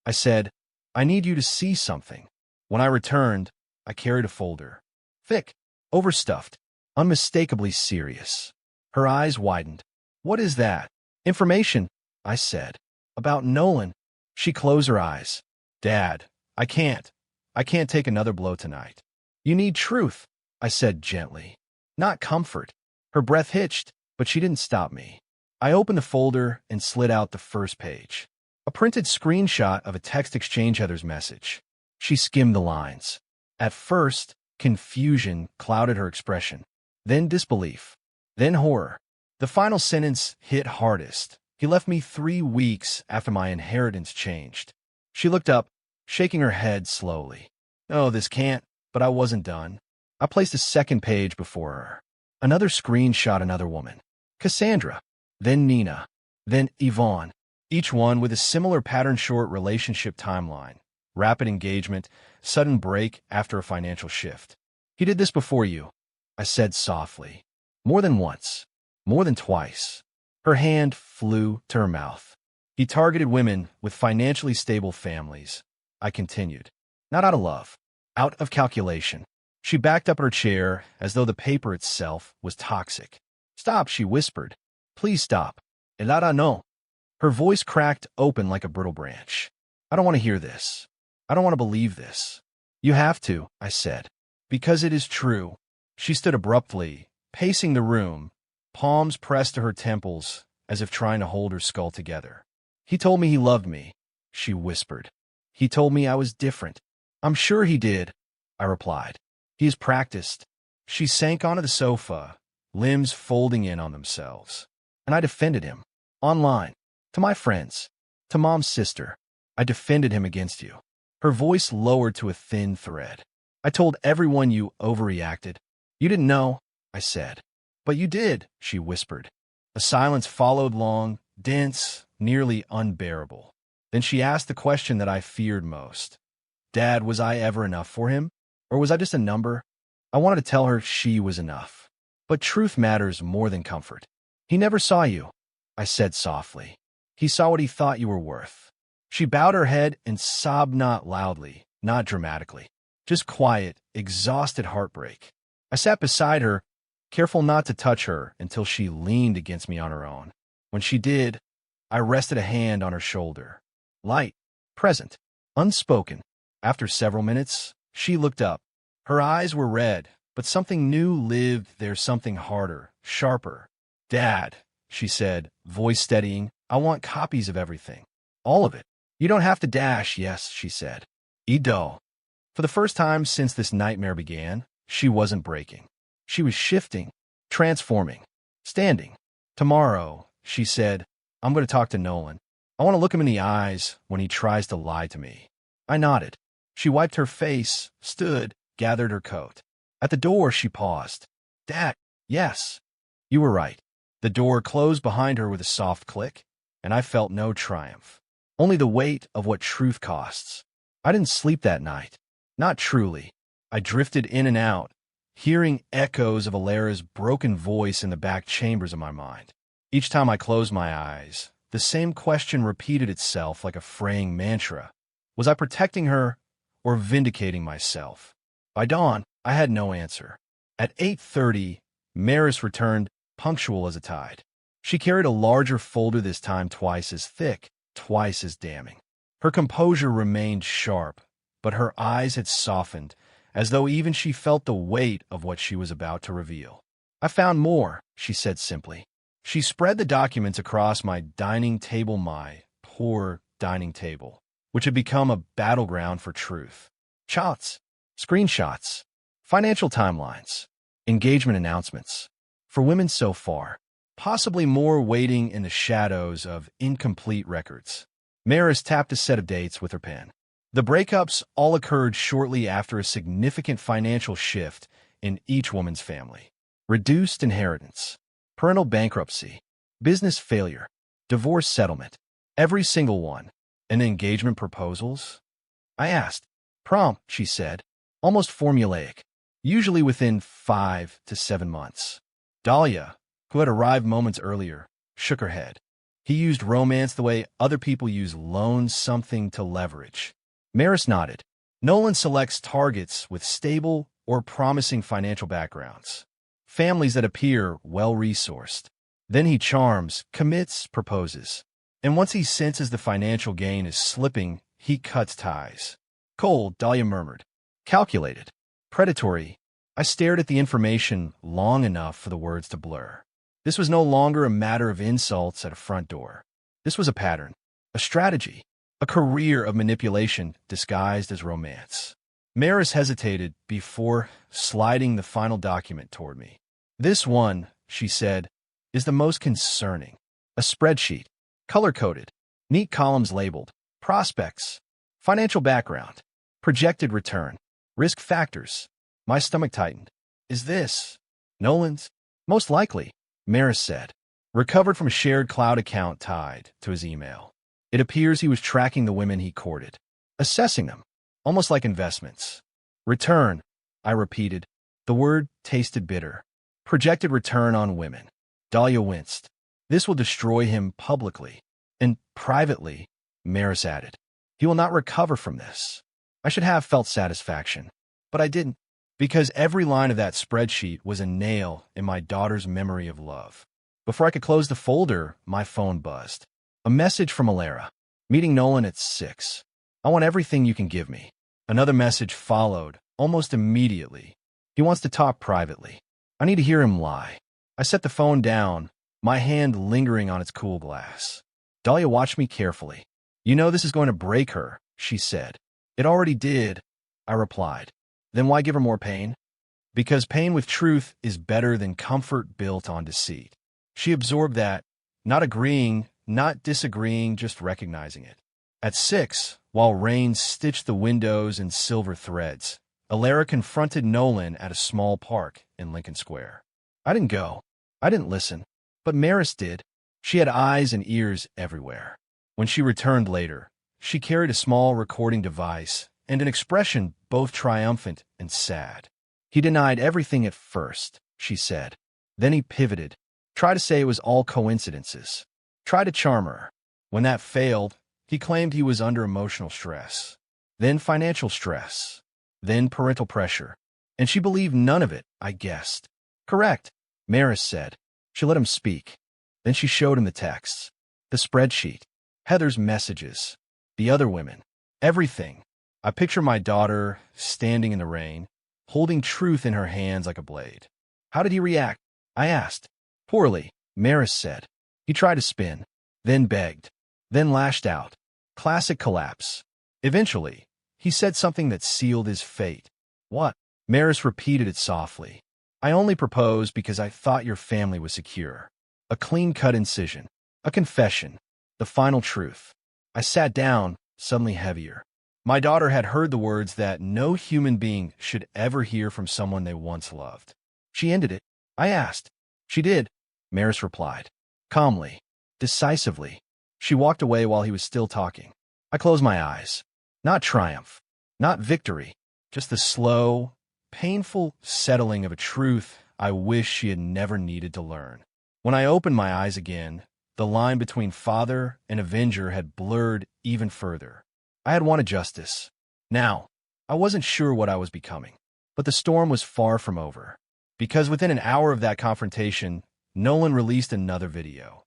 I said, I need you to see something. When I returned, I carried a folder. Thick, overstuffed, unmistakably serious. Her eyes widened. What is that? Information, I said. About Nolan. She closed her eyes. Dad, I can't. I can't take another blow tonight. You need truth, I said gently. Not comfort. Her breath hitched, but she didn't stop me. I opened the folder and slid out the first page. A printed screenshot of a text exchange Heather's message. She skimmed the lines. At first, confusion clouded her expression. Then disbelief. Then horror. The final sentence hit hardest. He left me 3 weeks after my inheritance changed. She looked up, shaking her head slowly. Oh, this can't, but I wasn't done. I placed a second page before her. Another screenshot, another woman. Cassandra. Then Nina. Then Yvonne. Each one with a similar pattern-short relationship timeline. Rapid engagement, sudden break after a financial shift. He did this before you, I said softly. More than once. More than twice. Her hand flew to her mouth. He targeted women with financially stable families. I continued. Not out of love. Out of calculation. She backed up her chair as though the paper itself was toxic. Stop, she whispered. Please stop. Elara no. Her voice cracked open like a brittle branch. I don't want to hear this. I don't want to believe this. You have to, I said. Because it is true. She stood abruptly, pacing the room, palms pressed to her temples as if trying to hold her skull together. He told me he loved me, she whispered. He told me I was different. I'm sure he did, I replied. He is practiced. She sank onto the sofa, limbs folding in on themselves. And I defended him. Online. To my friends. To Mom's sister. I defended him against you. Her voice lowered to a thin thread. I told everyone you overreacted. You didn't know, I said. But you did, she whispered. A silence followed, long, dense, nearly unbearable. Then she asked the question that I feared most. Dad, was I ever enough for him? Or was I just a number? I wanted to tell her she was enough. But truth matters more than comfort. He never saw you, I said softly. He saw what he thought you were worth. She bowed her head and sobbed, not loudly, not dramatically. Just quiet, exhausted heartbreak. I sat beside her, careful not to touch her until she leaned against me on her own. When she did, I rested a hand on her shoulder. Light, present, unspoken. After several minutes, she looked up. Her eyes were red, but something new lived there, something harder, sharper. Dad, she said, voice steadying, I want copies of everything. All of it. You don't have to dash, yes, she said. Ido. For the first time since this nightmare began, she wasn't breaking. She was shifting, transforming, standing. Tomorrow, she said, I'm going to talk to Nolan. I want to look him in the eyes when he tries to lie to me. I nodded. She wiped her face, stood, gathered her coat. At the door, she paused. Dad, yes. You were right. The door closed behind her with a soft click, and I felt no triumph. Only the weight of what truth costs. I didn't sleep that night. Not truly. I drifted in and out, hearing echoes of Alara's broken voice in the back chambers of my mind. Each time I closed my eyes, the same question repeated itself like a fraying mantra. Was I protecting her or vindicating myself? By dawn, I had no answer. At 8:30, Maris returned, punctual as a tide. She carried a larger folder, this time twice as thick, twice as damning. Her composure remained sharp, but her eyes had softened, as though even she felt the weight of what she was about to reveal. I found more, she said simply. She spread the documents across my dining table, my poor dining table, which had become a battleground for truth. Chats, screenshots, financial timelines, engagement announcements. For women so far, possibly more waiting in the shadows of incomplete records. Maris tapped a set of dates with her pen. The breakups all occurred shortly after a significant financial shift in each woman's family. Reduced inheritance, parental bankruptcy, business failure, divorce settlement, every single one. And engagement proposals? I asked. Prom, she said. almost formulaic, usually within 5 to 7 months. Dahlia, who had arrived moments earlier, shook her head. He used romance the way other people use loan something to leverage. Maris nodded. Nolan selects targets with stable or promising financial backgrounds, families that appear well-resourced. Then he charms, commits, proposes. And once he senses the financial gain is slipping, he cuts ties. Cold, Dahlia murmured. Calculated. Predatory. I stared at the information long enough for the words to blur. This was no longer a matter of insults at a front door. This was a pattern, a strategy, a career of manipulation disguised as romance. Maris hesitated before sliding the final document toward me. This one, she said, is the most concerning. A spreadsheet, color-coded, neat columns labeled, prospects, financial background, projected return, risk factors. My stomach tightened. Is this Nolan's? Most likely, Maris said. Recovered from a shared cloud account tied to his email. It appears he was tracking the women he courted, assessing them, almost like investments. Return, I repeated. The word tasted bitter. Projected return on women. Dahlia winced. This will destroy him publicly. And privately, Maris added. He will not recover from this. I should have felt satisfaction, but I didn't, because every line of that spreadsheet was a nail in my daughter's memory of love. Before I could close the folder, my phone buzzed. A message from Alara. Meeting Nolan at 6. I want everything you can give me. Another message followed, almost immediately. He wants to talk privately. I need to hear him lie. I set the phone down, my hand lingering on its cool glass. Dahlia watched me carefully. You know this is going to break her, she said. It already did, I replied. Then why give her more pain? Because pain with truth is better than comfort built on deceit. She absorbed that, not agreeing, not disagreeing, just recognizing it. At 6, while rain stitched the windows in silver threads, Alara confronted Nolan at a small park in Lincoln Square. I didn't go. I didn't listen. But Maris did. She had eyes and ears everywhere. When she returned later, she carried a small recording device and an expression both triumphant and sad. He denied everything at first, she said. Then he pivoted, tried to say it was all coincidences, tried to charm her. When that failed, he claimed he was under emotional stress, then financial stress, then parental pressure. And she believed none of it, I guessed. Correct, Maris said. She let him speak. Then she showed him the texts, the spreadsheet, Heather's messages, the other women, everything. I picture my daughter standing in the rain, holding truth in her hands like a blade. How did he react? I asked. Poorly, Maris said. He tried to spin, then begged, then lashed out. Classic collapse. Eventually, he said something that sealed his fate. What? Maris repeated it softly. I only proposed because I thought your family was secure. A clean-cut incision. A confession. The final truth. I sat down, suddenly heavier. My daughter had heard the words that no human being should ever hear from someone they once loved. She ended it. I asked. She did, Maris replied. Calmly. Decisively. She walked away while he was still talking. I closed my eyes. Not triumph. Not victory. Just the slow, painful settling of a truth I wish she had never needed to learn. When I opened my eyes again, the line between father and avenger had blurred even further. I had wanted justice. Now, I wasn't sure what I was becoming. But the storm was far from over. Because within an hour of that confrontation, Nolan released another video.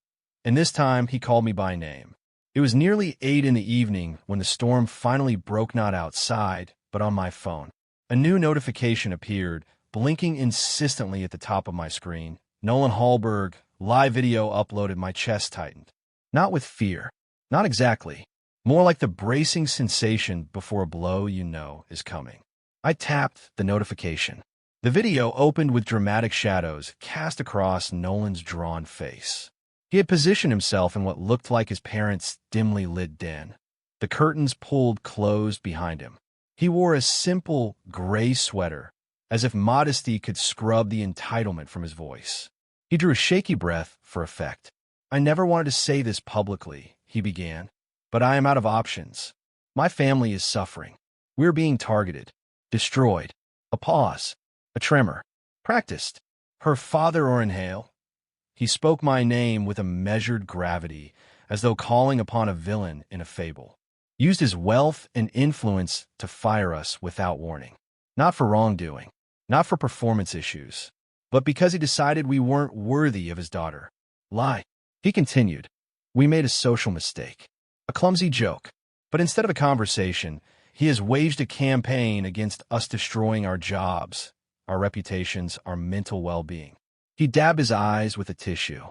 And this time, he called me by name. It was nearly 8 in the evening when the storm finally broke, not outside, but on my phone. A new notification appeared, blinking insistently at the top of my screen. Nolan Hallberg, live video uploaded. My chest tightened. Not with fear. Not exactly. More like the bracing sensation before a blow you know is coming. I tapped the notification. The video opened with dramatic shadows cast across Nolan's drawn face. He had positioned himself in what looked like his parents' dimly lit den. The curtains pulled closed behind him. He wore a simple gray sweater, as if modesty could scrub the entitlement from his voice. He drew a shaky breath for effect. I never wanted to say this publicly, he began, but I am out of options. My family is suffering. We're being targeted. Destroyed. A pause. A tremor. Practiced. Her father or inhale. He spoke my name with a measured gravity, as though calling upon a villain in a fable. Used his wealth and influence to fire us without warning. Not for wrongdoing, not for performance issues, but because he decided we weren't worthy of his daughter. Lie. He continued. We made a social mistake. A clumsy joke. But instead of a conversation, he has waged a campaign against us destroying our jobs, our reputations, our mental well-being. He dabbed his eyes with a tissue.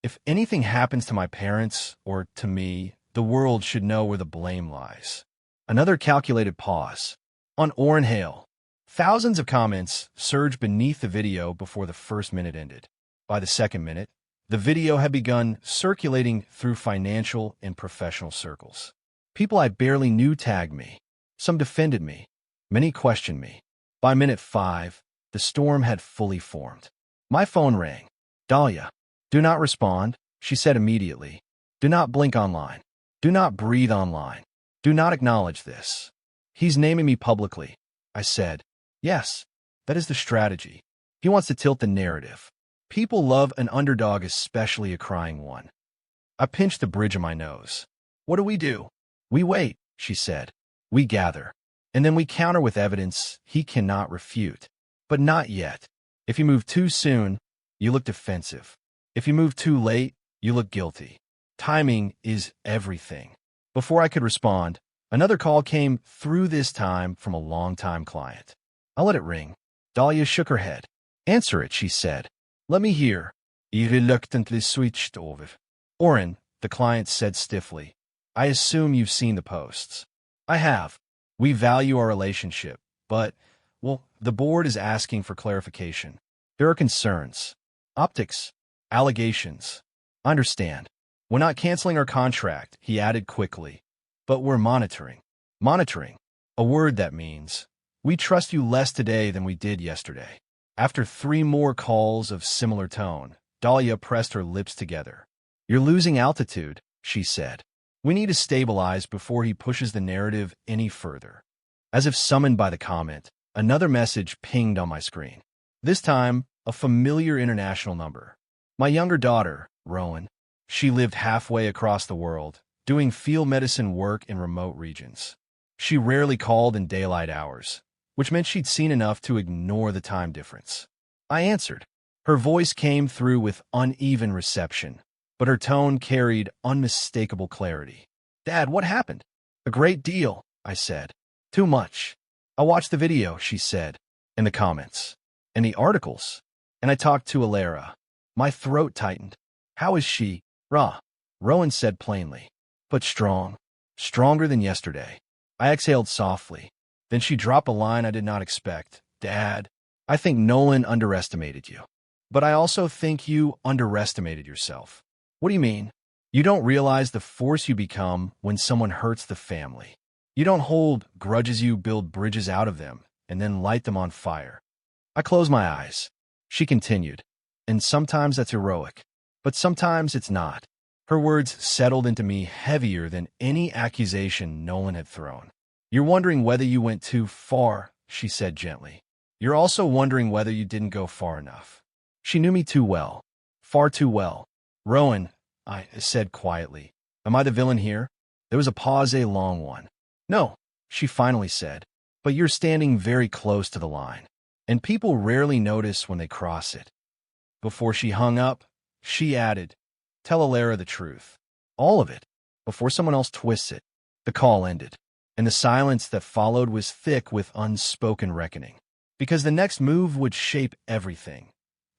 If anything happens to my parents or to me, the world should know where the blame lies. Another calculated pause. On Oren Hale. Thousands of comments surged beneath the video before the first minute ended. By the second minute, the video had begun circulating through financial and professional circles. People I barely knew tagged me. Some defended me. Many questioned me. By minute 5, the storm had fully formed. My phone rang. Dahlia. Do not respond, she said immediately. Do not blink online. Do not breathe online. Do not acknowledge this. He's naming me publicly, I said. Yes, that is the strategy. He wants to tilt the narrative. People love an underdog, especially a crying one. I pinched the bridge of my nose. What do? We wait, she said. We gather. And then we counter with evidence he cannot refute. But not yet. If you move too soon, you look defensive. If you move too late, you look guilty. Timing is everything. Before I could respond, another call came through, this time from a longtime client. I let it ring. Dahlia shook her head. Answer it, she said. Let me hear. He reluctantly switched over. Oren, the client said stiffly. I assume you've seen the posts. I have. We value our relationship, but, well, the board is asking for clarification. There are concerns. Optics. Allegations. Understand. We're not canceling our contract, he added quickly. But we're monitoring. Monitoring. A word that means, we trust you less today than we did yesterday. After 3 more calls of similar tone, Dahlia pressed her lips together. You're losing altitude, she said. We need to stabilize before he pushes the narrative any further. As if summoned by the comment, another message pinged on my screen. This time, a familiar international number. My younger daughter, Rowan. She lived halfway across the world, doing field medicine work in remote regions. She rarely called in daylight hours, which meant she'd seen enough to ignore the time difference. I answered. Her voice came through with uneven reception, but her tone carried unmistakable clarity. Dad, what happened? A great deal, I said. Too much. I watched the video, she said, and the comments, and the articles, and I talked to Alara. My throat tightened. How is she? Rowan said plainly, but strong. Stronger than yesterday. I exhaled softly. Then she dropped a line I did not expect. Dad, I think Nolan underestimated you. But I also think you underestimated yourself. What do you mean? You don't realize the force you become when someone hurts the family. You don't hold grudges, you build bridges out of them and then light them on fire. I closed my eyes. She continued, and sometimes that's heroic, but sometimes it's not. Her words settled into me heavier than any accusation Nolan had thrown. You're wondering whether you went too far, she said gently. You're also wondering whether you didn't go far enough. She knew me too well. Far too well. Rowan, I said quietly. Am I the villain here? There was a pause, a long one. No, she finally said, but you're standing very close to the line, and people rarely notice when they cross it. Before she hung up, she added, Tell Alara the truth. All of it, before someone else twists it. The call ended, and the silence that followed was thick with unspoken reckoning. Because the next move would shape everything.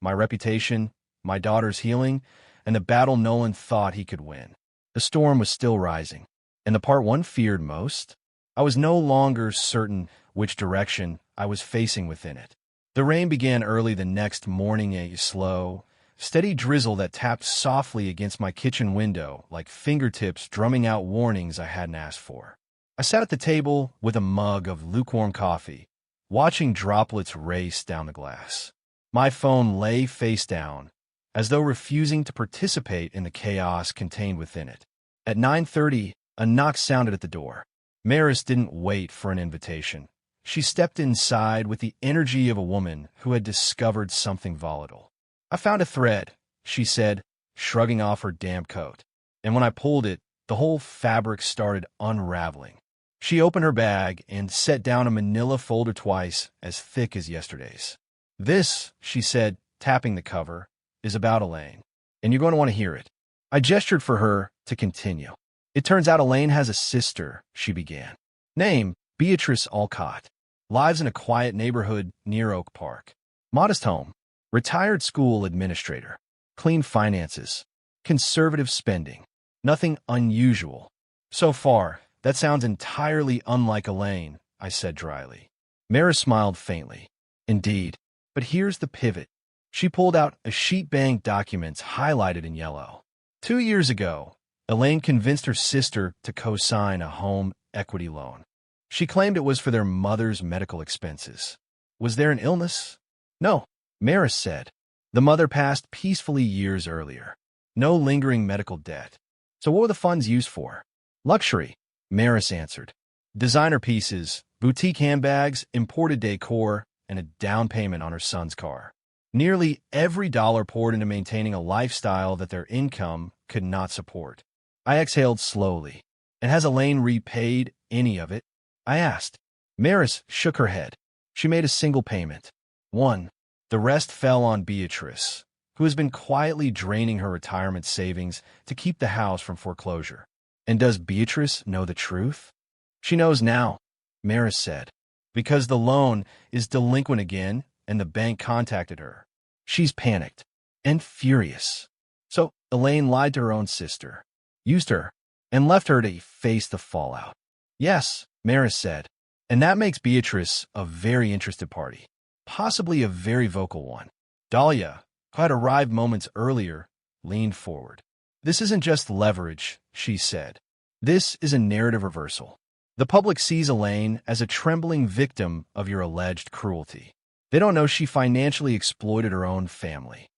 My reputation, my daughter's healing, and the battle Nolan thought he could win. The storm was still rising, and the part one feared most, I was no longer certain which direction I was facing within it. The rain began early the next morning, a slow, steady drizzle that tapped softly against my kitchen window like fingertips drumming out warnings I hadn't asked for. I sat at the table with a mug of lukewarm coffee, watching droplets race down the glass. My phone lay face down, as though refusing to participate in the chaos contained within it. At 9:30, a knock sounded at the door. Maris didn't wait for an invitation. She stepped inside with the energy of a woman who had discovered something volatile. "I found a thread," she said, shrugging off her damp coat. And when I pulled it, the whole fabric started unraveling. She opened her bag and set down a manila folder twice as thick as yesterday's. "This," she said, tapping the cover, "is about Elaine, and you're going to want to hear it." I gestured for her to continue. "It turns out Elaine has a sister," she began. "Name, Beatrice Alcott. Lives in a quiet neighborhood near Oak Park. Modest home. Retired school administrator. Clean finances. Conservative spending. Nothing unusual." "So far, that sounds entirely unlike Elaine," I said dryly. Maris smiled faintly. "Indeed. But here's the pivot." She pulled out a sheet bank documents highlighted in yellow. 2 years ago, Elaine convinced her sister to co-sign a home equity loan. She claimed it was for their mother's medical expenses. "Was there an illness?" "No," Maris said. "The mother passed peacefully years earlier. No lingering medical debt. So what were the funds used for?" "Luxury," Maris answered. "Designer pieces, boutique handbags, imported decor, and a down payment on her son's car. Nearly every dollar poured into maintaining a lifestyle that their income could not support." I exhaled slowly. "And has Elaine repaid any of it?" I asked. Maris shook her head. "She made a single payment. One. The rest fell on Beatrice, who has been quietly draining her retirement savings to keep the house from foreclosure." "And does Beatrice know the truth?" "She knows now," Maris said, "because the loan is delinquent again and the bank contacted her. She's panicked and furious. So Elaine lied to her own sister, used her, and left her to face the fallout." "Yes," Maris said, "and that makes Beatrice a very interested party, possibly a very vocal one." Dahlia, who had arrived moments earlier, leaned forward. "This isn't just leverage," she said. "This is a narrative reversal. The public sees Elaine as a trembling victim of your alleged cruelty. They don't know she financially exploited her own family."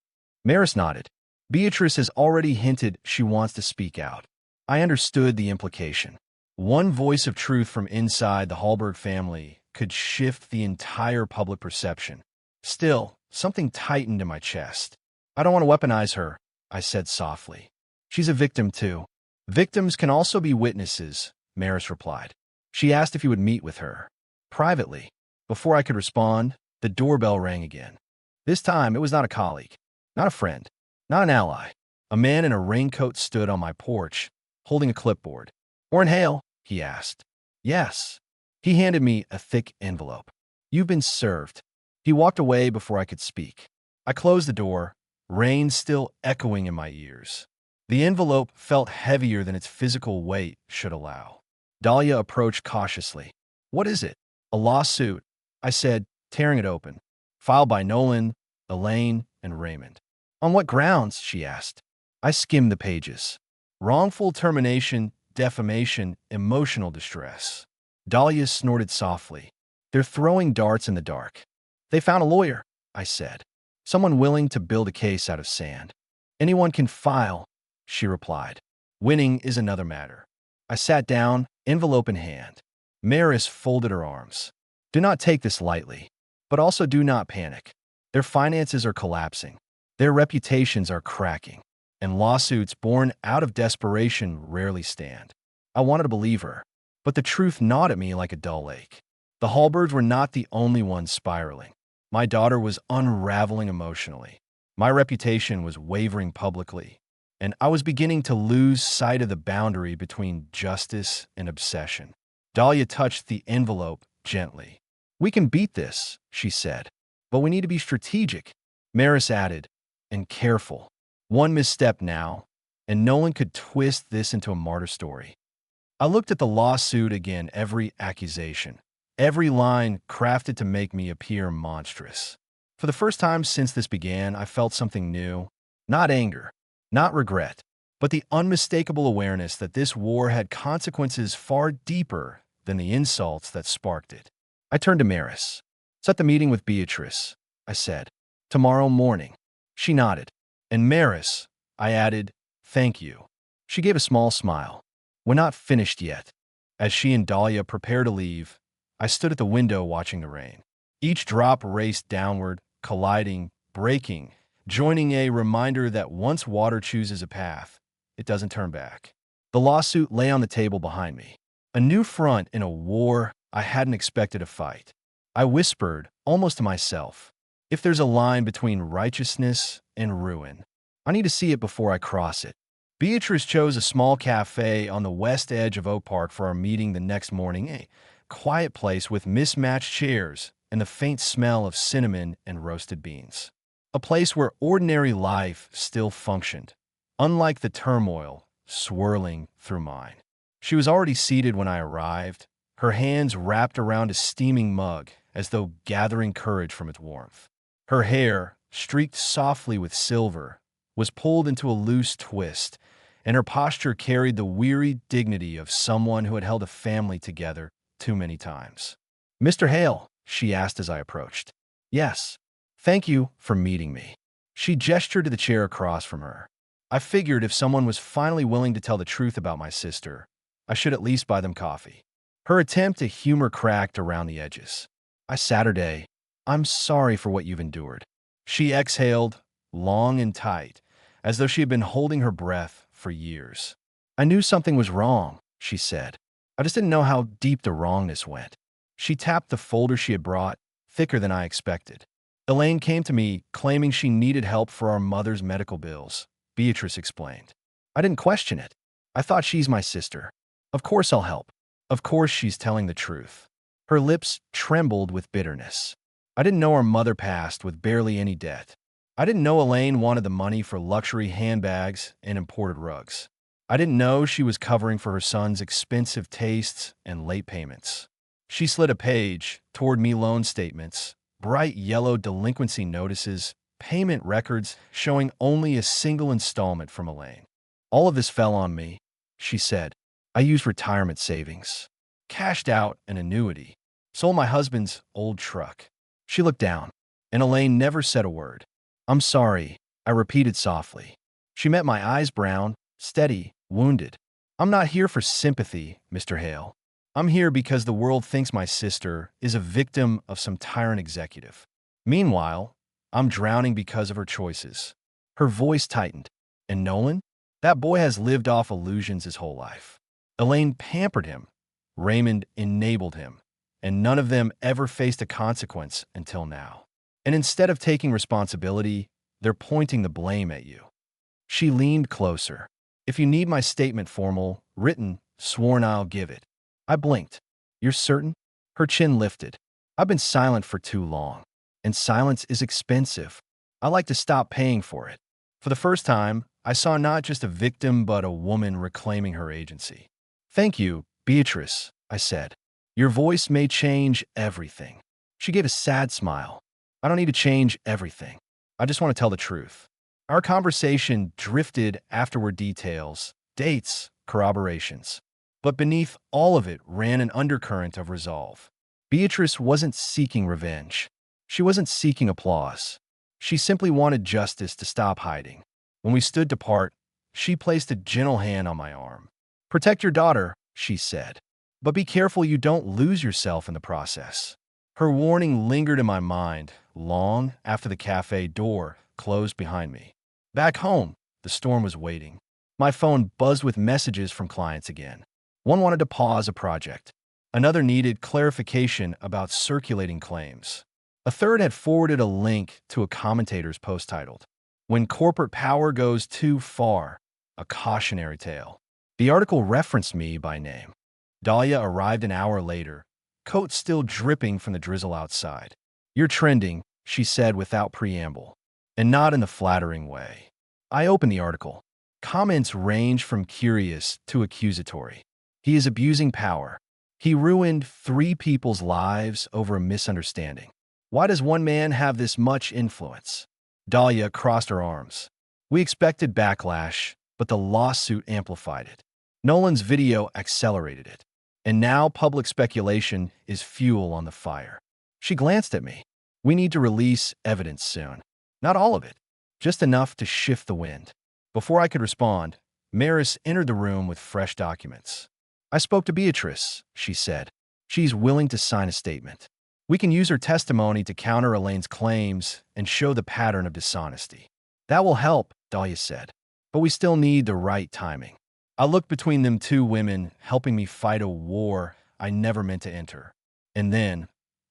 Maris nodded. "Beatrice has already hinted she wants to speak out." I understood the implication. One voice of truth from inside the Hallberg family could shift the entire public perception. Still, something tightened in my chest. "I don't want to weaponize her," I said softly. "She's a victim, too." "Victims can also be witnesses," Maris replied. She asked if he would meet with her. Privately. Before I could respond, the doorbell rang again. This time, it was not a colleague, not a friend, not an ally. A man in a raincoat stood on my porch, holding a clipboard. "Warren Hale?" he asked. "Yes." He handed me a thick envelope. "You've been served." He walked away before I could speak. I closed the door, rain still echoing in my ears. The envelope felt heavier than its physical weight should allow. Dahlia approached cautiously. "What is it?" "A lawsuit," I said, tearing it open. "Filed by Nolan, Elaine, and Raymond." "On what grounds?" she asked. I skimmed the pages. "Wrongful termination, defamation, emotional distress." Dahlia snorted softly. "They're throwing darts in the dark." "They found a lawyer," I said. "Someone willing to build a case out of sand." "Anyone can file," she replied. "Winning is another matter." I sat down, envelope in hand. Maris folded her arms. "Do not take this lightly, but also do not panic. Their finances are collapsing. Their reputations are cracking. And lawsuits born out of desperation rarely stand." I wanted to believe her, but the truth gnawed at me like a dull ache. The Hallbergs were not the only ones spiraling. My daughter was unraveling emotionally. My reputation was wavering publicly, and I was beginning to lose sight of the boundary between justice and obsession. Dahlia touched the envelope gently. "We can beat this," she said, "but we need to be strategic." Maris added, "and careful. One misstep now, and Nolan could twist this into a martyr story." I looked at the lawsuit again, every accusation, every line crafted to make me appear monstrous. For the first time since this began, I felt something new. Not anger, not regret, but the unmistakable awareness that this war had consequences far deeper than the insults that sparked it. I turned to Maris. "Set the meeting with Beatrice," I said. "Tomorrow morning." She nodded. "And Maris," I added, "thank you." She gave a small smile. "We're not finished yet." As she and Dahlia prepared to leave, I stood at the window watching the rain. Each drop raced downward, colliding, breaking, joining a reminder that once water chooses a path, it doesn't turn back. The lawsuit lay on the table behind me. A new front in a war I hadn't expected to fight. I whispered, almost to myself, if there's a line between righteousness and ruin, I need to see it before I cross it. Beatrice chose a small cafe on the west edge of Oak Park for our meeting the next morning, a quiet place with mismatched chairs and the faint smell of cinnamon and roasted beans. A place where ordinary life still functioned, unlike the turmoil swirling through mine. She was already seated when I arrived, her hands wrapped around a steaming mug as though gathering courage from its warmth. Her hair, streaked softly with silver, was pulled into a loose twist, and her posture carried the weary dignity of someone who had held a family together too many times. "Mr. Hale," she asked as I approached. "Yes. Thank you for meeting me." She gestured to the chair across from her. I figured if someone was finally willing to tell the truth about my sister, I should at least buy them coffee. Her attempt at humor cracked around the edges. "Saturday, I'm sorry for what you've endured." She exhaled, long and tight, as though she had been holding her breath for years. "I knew something was wrong," she said. "I just didn't know how deep the wrongness went." She tapped the folder she had brought, thicker than I expected. "Elaine came to me claiming she needed help for our mother's medical bills," Beatrice explained. "I didn't question it. I thought she's my sister. Of course I'll help. Of course she's telling the truth." Her lips trembled with bitterness. I didn't know our mother passed with barely any debt. I didn't know Elaine wanted the money for luxury handbags and imported rugs. I didn't know she was covering for her son's expensive tastes and late payments. She slid a page toward me loan statements, bright yellow delinquency notices, payment records showing only a single installment from Elaine. "All of this fell on me," she said. "I used retirement savings, cashed out an annuity, sold my husband's old truck." She looked down, and Elaine never said a word. "I'm sorry," I repeated softly. She met my eyes brown, steady, wounded. "I'm not here for sympathy, Mr. Hale. I'm here because the world thinks my sister is a victim of some tyrant executive. Meanwhile, I'm drowning because of her choices." Her voice tightened. "And Nolan? That boy has lived off illusions his whole life. Elaine pampered him. Raymond enabled him. And none of them ever faced a consequence until now. And instead of taking responsibility, they're pointing the blame at you." She leaned closer. "If you need my statement formal, written, sworn, I'll give it." I blinked. "You're certain?" Her chin lifted. "I've been silent for too long. And silence is expensive. I like to stop paying for it." For the first time, I saw not just a victim but a woman reclaiming her agency. "Thank you, Beatrice," I said. "Your voice may change everything." She gave a sad smile. "I don't need to change everything. I just want to tell the truth." Our conversation drifted afterward details, dates, corroborations. But beneath all of it ran an undercurrent of resolve. Beatrice wasn't seeking revenge. She wasn't seeking applause. She simply wanted justice to stop hiding. When we stood to part, she placed a gentle hand on my arm. "Protect your daughter," she said. "But be careful you don't lose yourself in the process." Her warning lingered in my mind long after the cafe door closed behind me. Back home, the storm was waiting. My phone buzzed with messages from clients again. One wanted to pause a project. Another needed clarification about circulating claims. A third had forwarded a link to a commentator's post titled, "When Corporate Power Goes Too Far, a Cautionary Tale." The article referenced me by name. Dahlia arrived an hour later, coat still dripping from the drizzle outside. "You're trending," she said without preamble, and not in the flattering way. I opened the article. Comments ranged from curious to accusatory. "He is abusing power. He ruined 3 people's lives over a misunderstanding. Why does one man have this much influence?" Dahlia crossed her arms. "We expected backlash, but the lawsuit amplified it. Nolan's video accelerated it. And now public speculation is fuel on the fire." She glanced at me. "We need to release evidence soon. Not all of it, just enough to shift the wind." Before I could respond, Maris entered the room with fresh documents. "I spoke to Beatrice," she said. She's willing to sign a statement. We can use her testimony to counter Elaine's claims and show the pattern of dishonesty. That will help, Dahlia said. But we still need the right timing. I looked between them two women, helping me fight a war I never meant to enter. And then,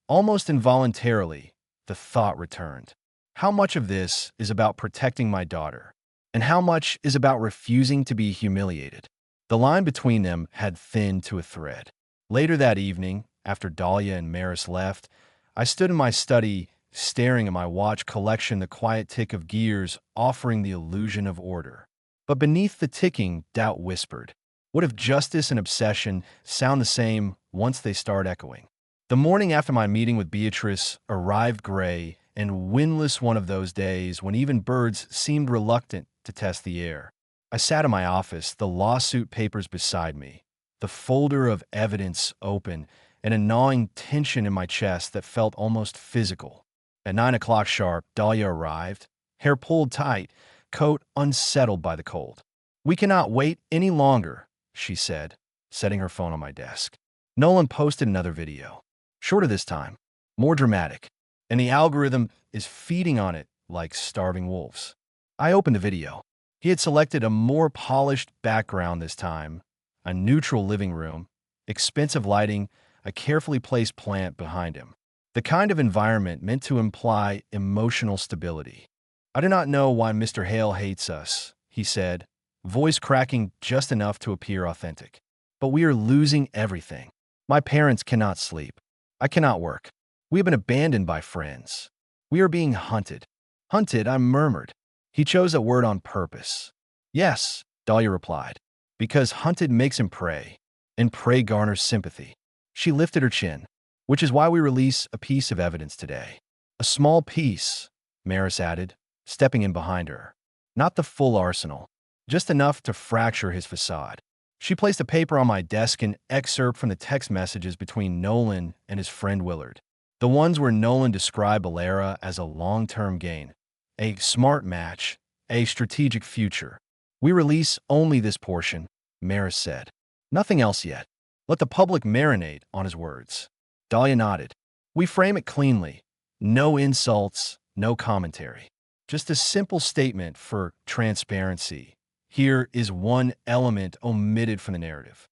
almost involuntarily, the thought returned. How much of this is about protecting my daughter? And how much is about refusing to be humiliated? The line between them had thinned to a thread. Later that evening, after Dahlia and Maris left, I stood in my study, staring at my watch collection, the quiet tick of gears offering the illusion of order. But beneath the ticking, doubt whispered. What if justice and obsession sound the same once they start echoing? The morning after my meeting with Beatrice arrived gray and windless, one of those days when even birds seemed reluctant to test the air. I sat in my office, the lawsuit papers beside me, the folder of evidence open, and a gnawing tension in my chest that felt almost physical. At 9 o'clock sharp, Dahlia arrived, hair pulled tight, coat unsettled by the cold. "We cannot wait any longer," she said, setting her phone on my desk. Nolan posted another video. Shorter this time, more dramatic, and the algorithm is feeding on it like starving wolves. I opened the video. He had selected a more polished background this time, a neutral living room, expensive lighting, a carefully placed plant behind him. The kind of environment meant to imply emotional stability. "I do not know why Mr. Hale hates us," he said, voice cracking just enough to appear authentic. "But we are losing everything. My parents cannot sleep. I cannot work. We have been abandoned by friends. We are being hunted." "Hunted?" I murmured. He chose a word on purpose. "Yes," Dahlia replied, "because hunted makes him prey, and prey garners sympathy." She lifted her chin. "Which is why we release a piece of evidence today." "A small piece," Maris added, stepping in behind her. "Not the full arsenal, just enough to fracture his façade." She placed a paper on my desk, an excerpt from the text messages between Nolan and his friend Willard. The ones where Nolan described Alara as a long-term gain, a smart match, a strategic future. "We release only this portion," Maris said. "Nothing else yet. Let the public marinate on his words." Dahlia nodded. "We frame it cleanly. No insults, no commentary. Just a simple statement for transparency. Here is one element omitted from the narrative.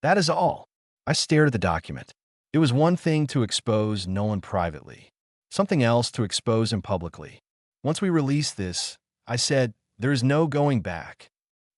That is all." I stared at the document. It was one thing to expose Nolan privately, something else to expose him publicly. "Once we release this," I said, "there is no going back."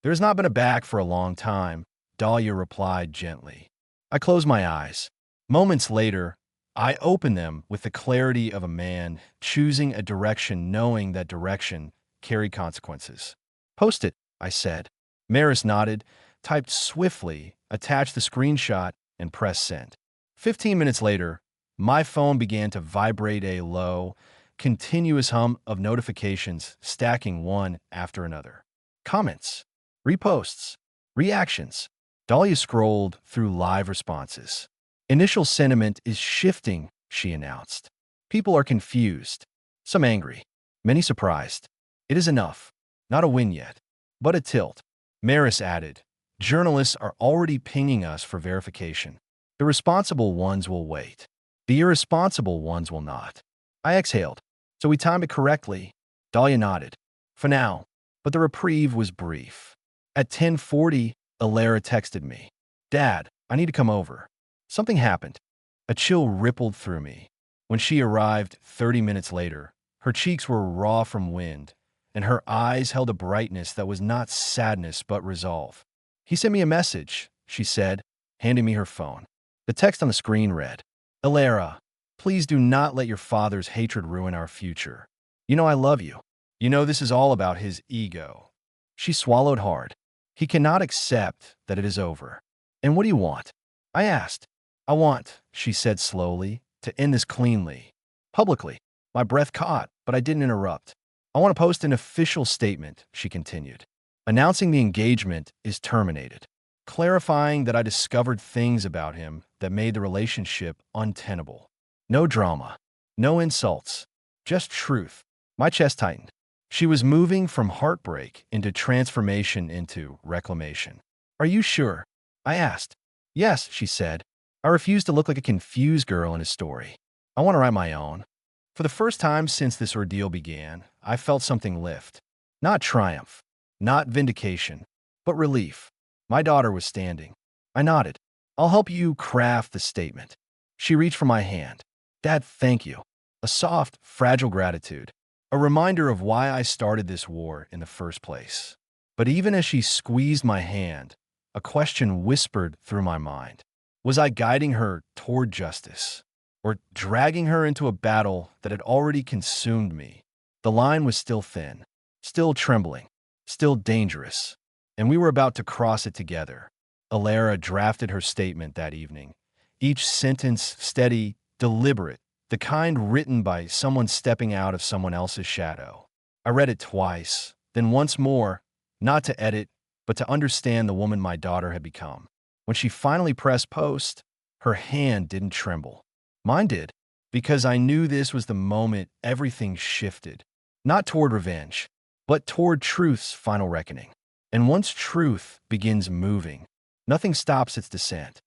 "There has not been a back for a long time," Dahlia replied gently. I closed my eyes. Moments later, I opened them with the clarity of a man choosing a direction, knowing that direction carried consequences. "Post it," I said. Maris nodded, typed swiftly, attached the screenshot, and pressed send. 15 minutes later, my phone began to vibrate, a low, continuous hum of notifications stacking one after another. Comments, reposts, reactions. Dahlia scrolled through live responses. "Initial sentiment is shifting," she announced. "People are confused, some angry, many surprised. It is enough. Not a win yet, but a tilt." Maris added, "Journalists are already pinging us for verification. The responsible ones will wait. The irresponsible ones will not." I exhaled. "So we timed it correctly?" Dahlia nodded. "For now." But the reprieve was brief. At 10:40, Alara texted me. "Dad, I need to come over." Something happened. A chill rippled through me. When she arrived 30 minutes later, her cheeks were raw from wind, and her eyes held a brightness that was not sadness but resolve. "He sent me a message," she said, handing me her phone. The text on the screen read, "Alara, please do not let your father's hatred ruin our future. You know I love you. You know this is all about his ego." She swallowed hard. "He cannot accept that it is over." "And what do you want?" I asked. "I want," she said slowly, "to end this cleanly. Publicly." My breath caught, but I didn't interrupt. "I want to post an official statement," she continued, "announcing the engagement is terminated, clarifying that I discovered things about him that made the relationship untenable. No drama, no insults, just truth." My chest tightened. She was moving from heartbreak into transformation into reclamation. "Are you sure?" I asked. "Yes," she said. I refuse to look like a confused girl in his story. I want to write my own. For the first time since this ordeal began, I felt something lift. Not triumph, not vindication, but relief. My daughter was standing. I nodded. I'll help you craft the statement. She reached for my hand. Dad, thank you. A soft, fragile gratitude. A reminder of why I started this war in the first place. But even as she squeezed my hand, a question whispered through my mind. Was I guiding her toward justice, or dragging her into a battle that had already consumed me? The line was still thin, still trembling, still dangerous, and we were about to cross it together. Alara drafted her statement that evening, each sentence steady, deliberate, the kind written by someone stepping out of someone else's shadow. I read it twice, then once more, not to edit, but to understand the woman my daughter had become. When she finally pressed post, her hand didn't tremble. Mine did, because I knew this was the moment everything shifted, not toward revenge, but toward truth's final reckoning. And once truth begins moving, nothing stops its descent.